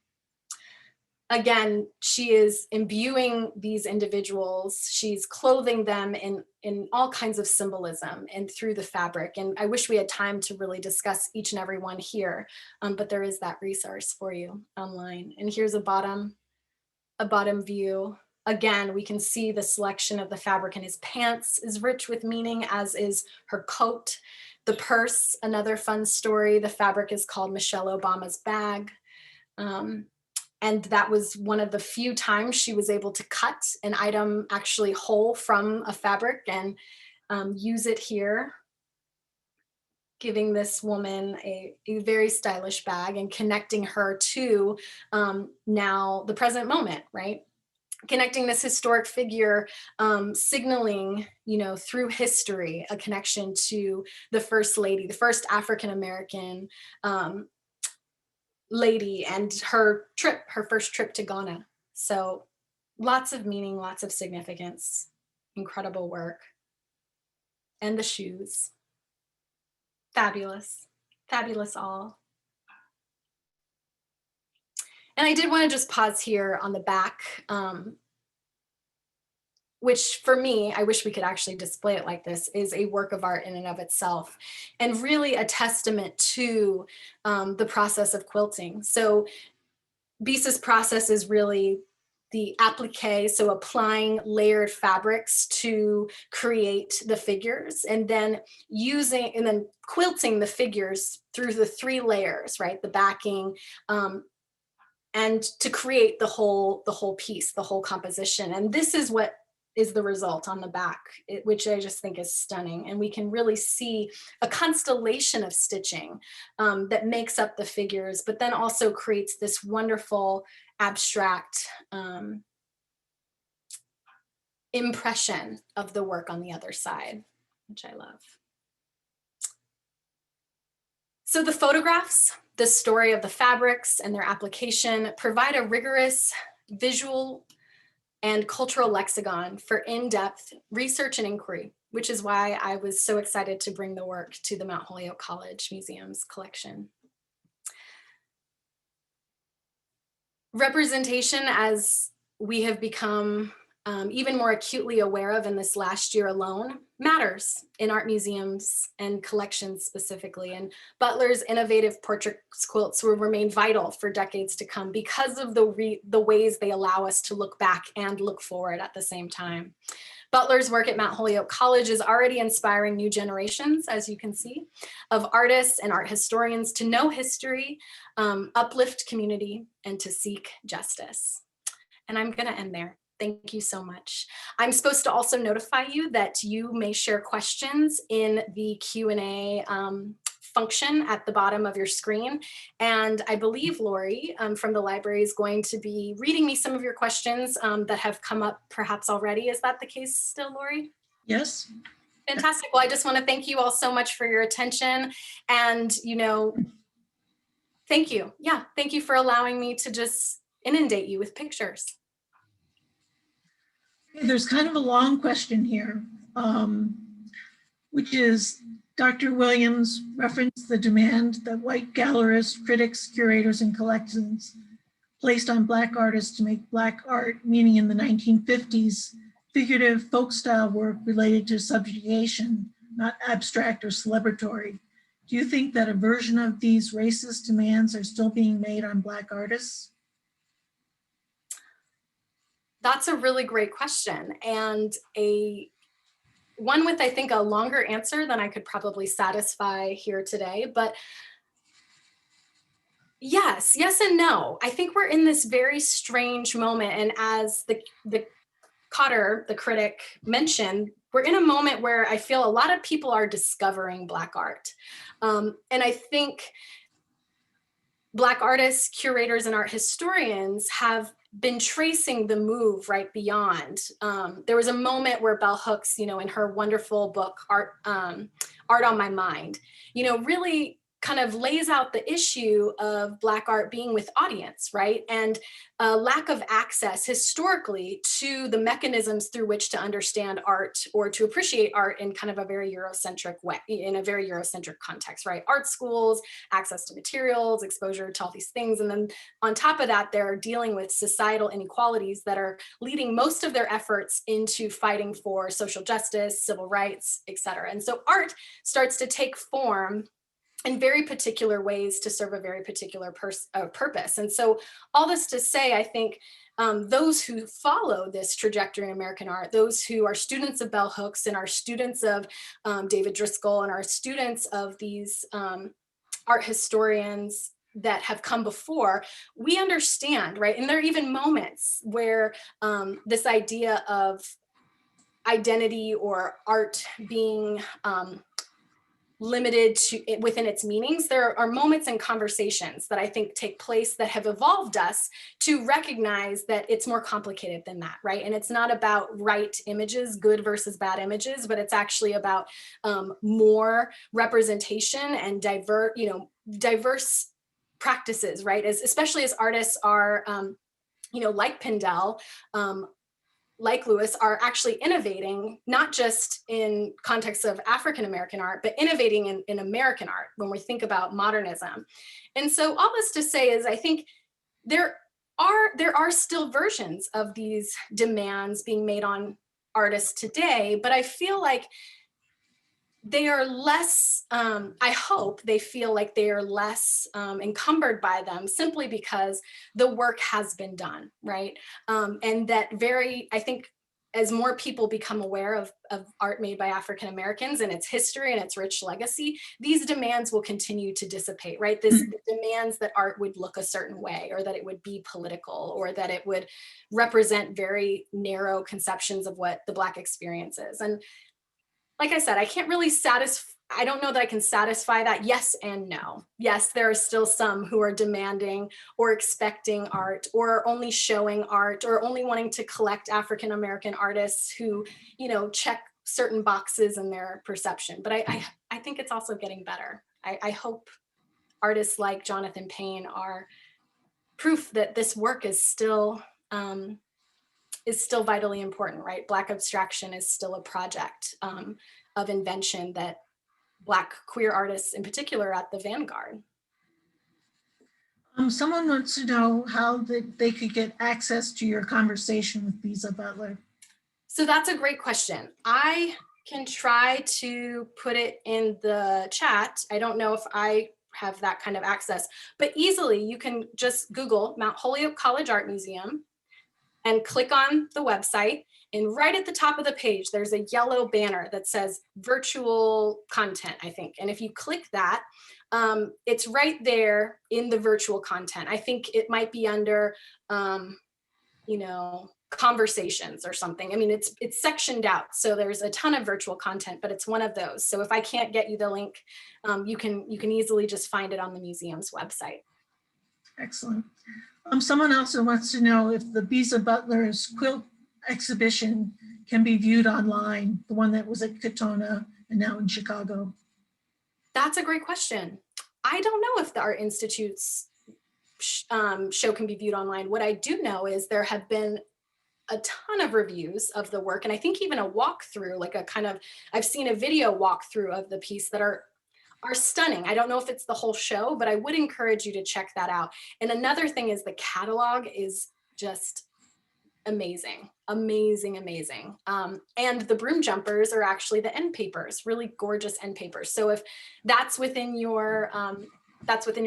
again, she is imbuing these individuals, she's clothing them in all kinds of symbolism and through the fabric. And I wish we had time to really discuss each and every one here, but there is that resource for you online. And here's a bottom view. Again, we can see the selection of the fabric, and his pants is rich with meaning, as is her coat. The purse, another fun story. The fabric is called Michelle Obama's bag. And that was one of the few times she was able to cut an item actually whole from a fabric and use it here, giving this woman a very stylish bag and connecting her to now the present moment, right? Connecting this historic figure, signaling, through history, a connection to the first lady, the first African-American lady, and her first trip to Ghana. So Lots of meaning, lots of significance, incredible work. And the shoes. Fabulous, fabulous all. And I did want to just pause here on the back, which for me, I wish we could actually display it like this, is a work of art in and of itself, and really a testament to the process of quilting. So Bisa's process is really the applique, so applying layered fabrics to create the figures, and then quilting the figures through the 3 layers, right? The backing, and to create the whole piece, the whole composition. And this is what is the result on the back, which I just think is stunning. And we can really see a constellation of stitching that makes up the figures, but then also creates this wonderful abstract impression of the work on the other side, which I love. So the photographs, the story of the fabrics and their application provide a rigorous visual and cultural lexicon for in-depth research and inquiry, which is why I was so excited to bring the work to the Mount Holyoke College Museum's collection. Representation, as we have become even more acutely aware of in this last year alone, matters in art museums and collections specifically. And Butler's innovative portrait quilts will remain vital for decades to come because of the ways they allow us to look back and look forward at the same time. Butler's work at Mount Holyoke College is already inspiring new generations, as you can see, of artists and art historians to know history, uplift community, and to seek justice. And I'm gonna end there. Thank you so much. I'm supposed to also notify you that you may share questions in the Q&A function at the bottom of your screen. And I believe Lori from the library is going to be reading me some of your questions that have come up perhaps already. Is that the case still, Lori? Yes. Fantastic. Well, I just want to thank you all so much for your attention. And, thank you. Yeah, thank you for allowing me to just inundate you with pictures. There's kind of a long question here, which is, Dr. Williams referenced the demand that white gallerists, critics, curators, and collectors placed on Black artists to make Black art, meaning in the 1950s, figurative folk style work related to subjugation, not abstract or celebratory. Do you think that a version of these racist demands are still being made on Black artists? That's a really great question, and one with, I think, a longer answer than I could probably satisfy here today. But yes and no. I think we're in this very strange moment, and as the Cotter, the critic, mentioned, we're in a moment where I feel a lot of people are discovering Black art, and I think Black artists, curators, and art historians have been tracing the move right beyond. There was a moment where Bell Hooks, in her wonderful book, Art on My Mind, really kind of lays out the issue of Black art being with audience, right? And a lack of access historically to the mechanisms through which to understand art or to appreciate art in kind of a very Eurocentric way, in a very Eurocentric context, right? Art schools, access to materials, exposure to all these things. And then on top of that, they're dealing with societal inequalities that are leading most of their efforts into fighting for social justice, civil rights, et cetera. And so art starts to take form in very particular ways to serve a very particular purpose. And so all this to say, I think those who follow this trajectory in American art, those who are students of Bell Hooks and are students of David Driscoll and are students of these art historians that have come before, we understand, right? And there are even moments where this idea of identity or art being limited to within its meanings, there are moments and conversations that I think take place that have evolved us to recognize that it's more complicated than that, right? And it's not about right images, good versus bad images, but it's actually about more representation and diverse practices, right? Especially as artists are like Pindell, like Lewis, are actually innovating, not just in context of African-American art, but innovating in American art when we think about modernism. And so all this to say is, I think there are still versions of these demands being made on artists today, but I feel like they are less, I hope they feel like they are less encumbered by them, simply because the work has been done, right? And that I think as more people become aware of art made by African Americans and its history and its rich legacy, these demands will continue to dissipate, right? The demands that art would look a certain way, or that it would be political, or that it would represent very narrow conceptions of what the Black experience is. And like I said, I can't really I don't know that I can satisfy that yes and no. Yes, there are still some who are demanding or expecting art, or only showing art, or only wanting to collect African-American artists who, check certain boxes in their perception. But I think it's also getting better. I hope artists like Jonathan Payne are proof that this work is still vitally important, right? Black abstraction is still a project of invention that Black queer artists in particular are at the vanguard. Someone wants to know how they could get access to your conversation with Bisa Butler. So that's a great question. I can try to put it in the chat. I don't know if I have that kind of access, but easily you can just Google Mount Holyoke College Art Museum and click on the website, and right at the top of the page, there's a yellow banner that says virtual content, I think. And if you click that, it's right there in the virtual content. I think it might be under, conversations or something. I mean, it's sectioned out. So there's a ton of virtual content, but it's one of those. So if I can't get you the link, you can easily just find it on the museum's website. Excellent. Someone also wants to know if the Bisa Butler's quilt exhibition can be viewed online, the one that was at Katona and now in Chicago. That's a great question. I don't know if the Art Institute's show can be viewed online. What I do know is there have been a ton of reviews of the work, and I think even a walkthrough, like I've seen a video walkthrough of the piece that are stunning. I don't know if it's the whole show, but I would encourage you to check that out. And another thing is the catalog is just amazing, amazing, amazing. And the broom jumpers are actually the end papers, really gorgeous end papers. So if that's within your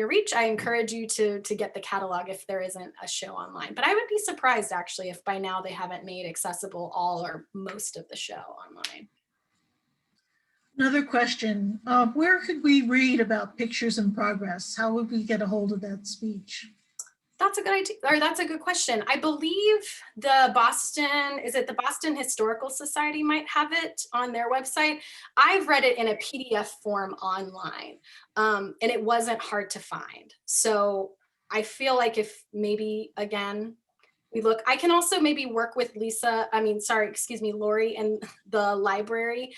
reach, I encourage you to get the catalog if there isn't a show online. But I would be surprised actually if by now they haven't made accessible all or most of the show online. Another question, where could we read about Pictures in Progress? How would we get a hold of that speech? That's a good idea, or that's a good question. I believe the Boston Historical Society might have it on their website. I've read it in a PDF form online, and it wasn't hard to find. So I feel like if maybe, again, we look, I can also maybe work with Lori and the library,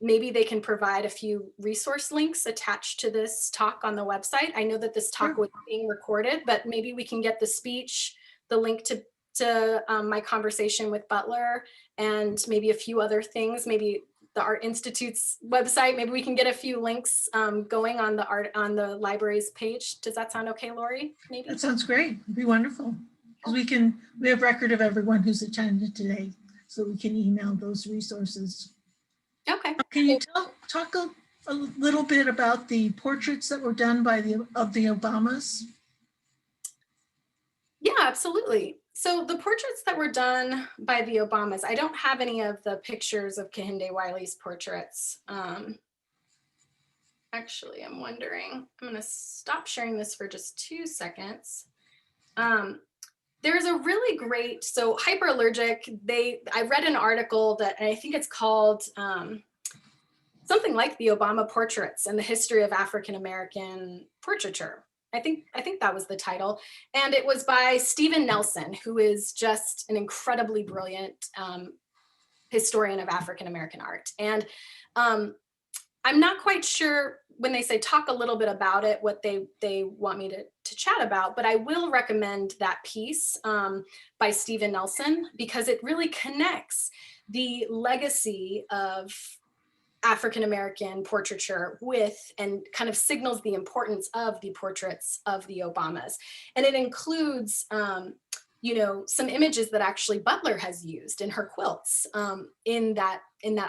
maybe they can provide a few resource links attached to this talk on the website. I know that this talk was being recorded, but maybe we can get the speech, the link to my conversation with Butler, and maybe a few other things, maybe the Art Institute's website, maybe we can get a few links going on the library's page. Does that sound okay, Lori? Maybe? That sounds great. It'd be wonderful. Because we have record of everyone who's attended today, so we can email those resources. Okay. Can you talk a little bit about the portraits that were done of the Obamas? Yeah, absolutely. So the portraits that were done by the Obamas, I don't have any of the pictures of Kehinde Wiley's portraits. Actually, I'm wondering, I'm gonna stop sharing this for just 2 seconds. There's a really great, so Hyperallergic, I read an article that, and I think it's called something like the Obama Portraits and the History of African-American Portraiture. I think that was the title. And it was by Stephen Nelson, who is just an incredibly brilliant historian of African-American art. And I'm not quite sure when they say talk a little bit about it, what they want me to chat about, but I will recommend that piece by Stephen Nelson, because it really connects the legacy of African-American portraiture with, and kind of signals the importance of the portraits of the Obamas. And it includes, you know, some images that actually Butler has used in her quilts in that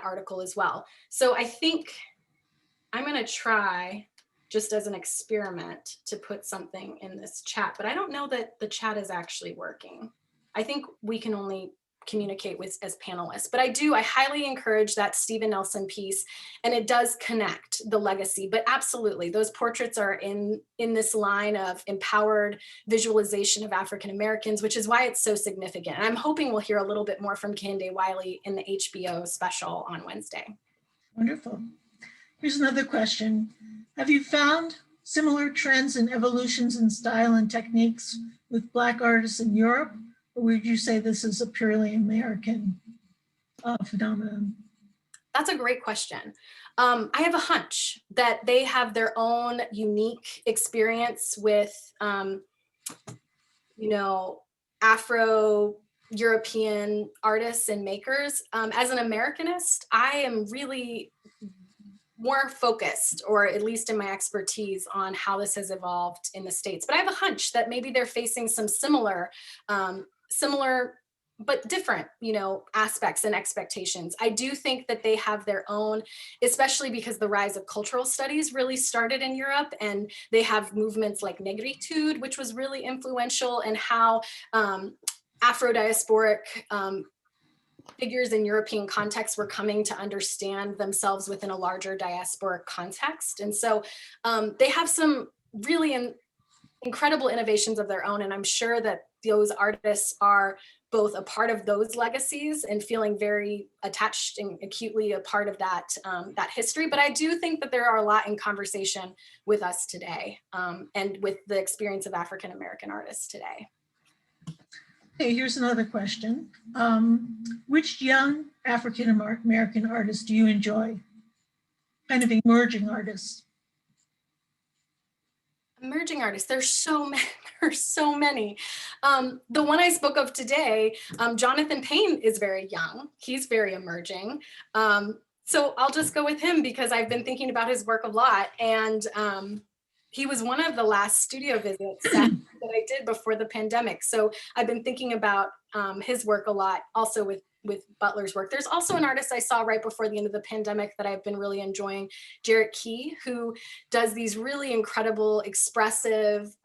article as well. So I think I'm going to try, just as an experiment, to put something in this chat, but I don't know that the chat is actually working. I think we can only communicate with as panelists, but I highly encourage that Stephen Nelson piece, and it does connect the legacy. But absolutely, those portraits are in this line of empowered visualization of African Americans, which is why it's so significant. And I'm hoping we'll hear a little bit more from Kehinde Wiley in the HBO special on Wednesday. Wonderful. Here's another question. Have you found similar trends and evolutions in style and techniques with Black artists in Europe? Or would you say this is a purely American phenomenon? That's a great question. I have a hunch that they have their own unique experience with, you know, Afro-European artists and makers. As an Americanist, I am really more focused, or at least in my expertise, on how this has evolved in the States. But I have a hunch that maybe they're facing some similar but different, you know, aspects and expectations. I do think that they have their own, especially because the rise of cultural studies really started in Europe, and they have movements like negritude, which was really influential in how Afro-diasporic figures in European contexts were coming to understand themselves within a larger diasporic context. And so they have some really incredible innovations of their own. And I'm sure that those artists are both a part of those legacies and feeling very attached and acutely a part of that, that history. But I do think that there are a lot in conversation with us today and with the experience of African-American artists today. Okay, here's another question. Which young African-American artists do you enjoy? Kind of emerging artists. Emerging artists, there's so many. There's so many. The one I spoke of today, Jonathan Payne, is very young. He's very emerging. So I'll just go with him because I've been thinking about his work a lot. And he was one of the last studio visits that I did before the pandemic. So I've been thinking about his work a lot, also with Butler's work. There's also an artist I saw right before the end of the pandemic that I've been really enjoying, Gerald Key, who does these really incredible, expressive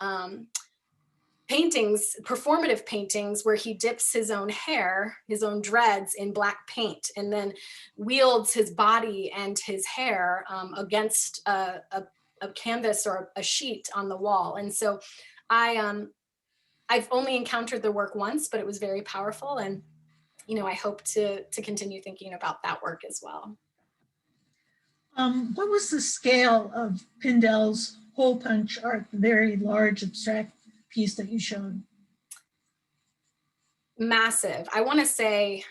paintings, performative paintings, where he dips his own hair, his own dreads, in black paint, and then wields his body and his hair against a canvas or a sheet on the wall. And so I've only encountered the work once, but it was very powerful. And you know, I hope to continue thinking about that work as well. What was the scale of Pindell's hole punch art, the very large abstract piece that you showed? Massive. I want to say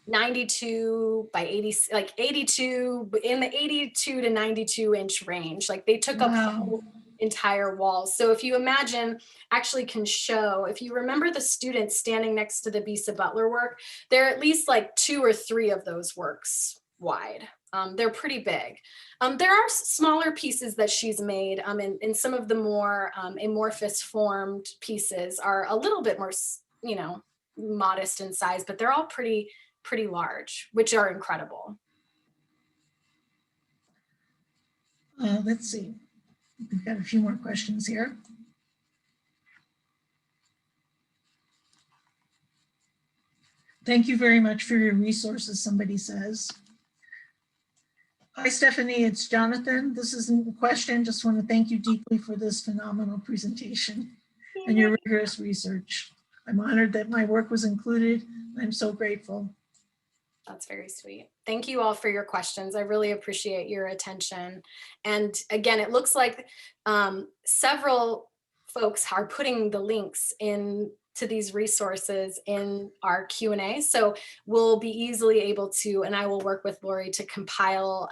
92 by 80, like 82, in the 82 to 92 inch range. Like they took up the whole entire wall. So if you imagine, actually can show, if you remember the students standing next to the Bisa Butler work, there are at least like 2 or 3 of those works wide. They're pretty big. There are smaller pieces that she's made, and some of the more amorphous formed pieces are a little bit more, you know, modest in size, but they're all pretty large, which are incredible. Let's see. We've got a few more questions here. Thank you very much for your resources, somebody says. Hi, Stephanie, it's Jonathan. This isn't a question, just want to thank you deeply for this phenomenal presentation and your rigorous research. I'm honored that my work was included. I'm so grateful. That's very sweet. Thank you all for your questions. I really appreciate your attention. And again, it looks like several folks are putting the links in to these resources in our Q&A. So we'll be easily able to, and I will work with Lori to compile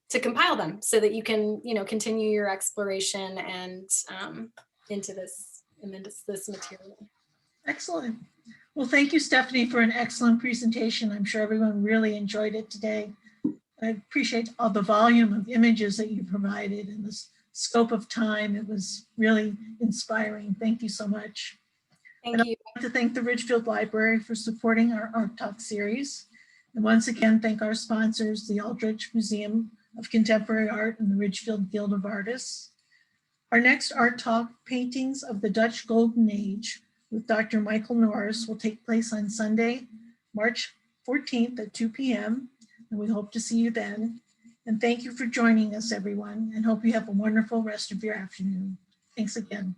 them so that you can, continue your exploration and into this material. Excellent. Well, thank you, Stephanie, for an excellent presentation. I'm sure everyone really enjoyed it today. I appreciate all the volume of images that you provided and the scope of time. It was really inspiring. Thank you so much. Thank you. I'd like to thank the Ridgefield Library for supporting our ARTalk series. And once again, thank our sponsors, the Aldrich Museum of Contemporary Art and the Ridgefield Guild of Artists. Our next ARTalk, Paintings of the Dutch Golden Age, with Dr. Michael Norris, will take place on Sunday, March 14th at 2 p.m. And we hope to see you then. And thank you for joining us, everyone, and hope you have a wonderful rest of your afternoon. Thanks again.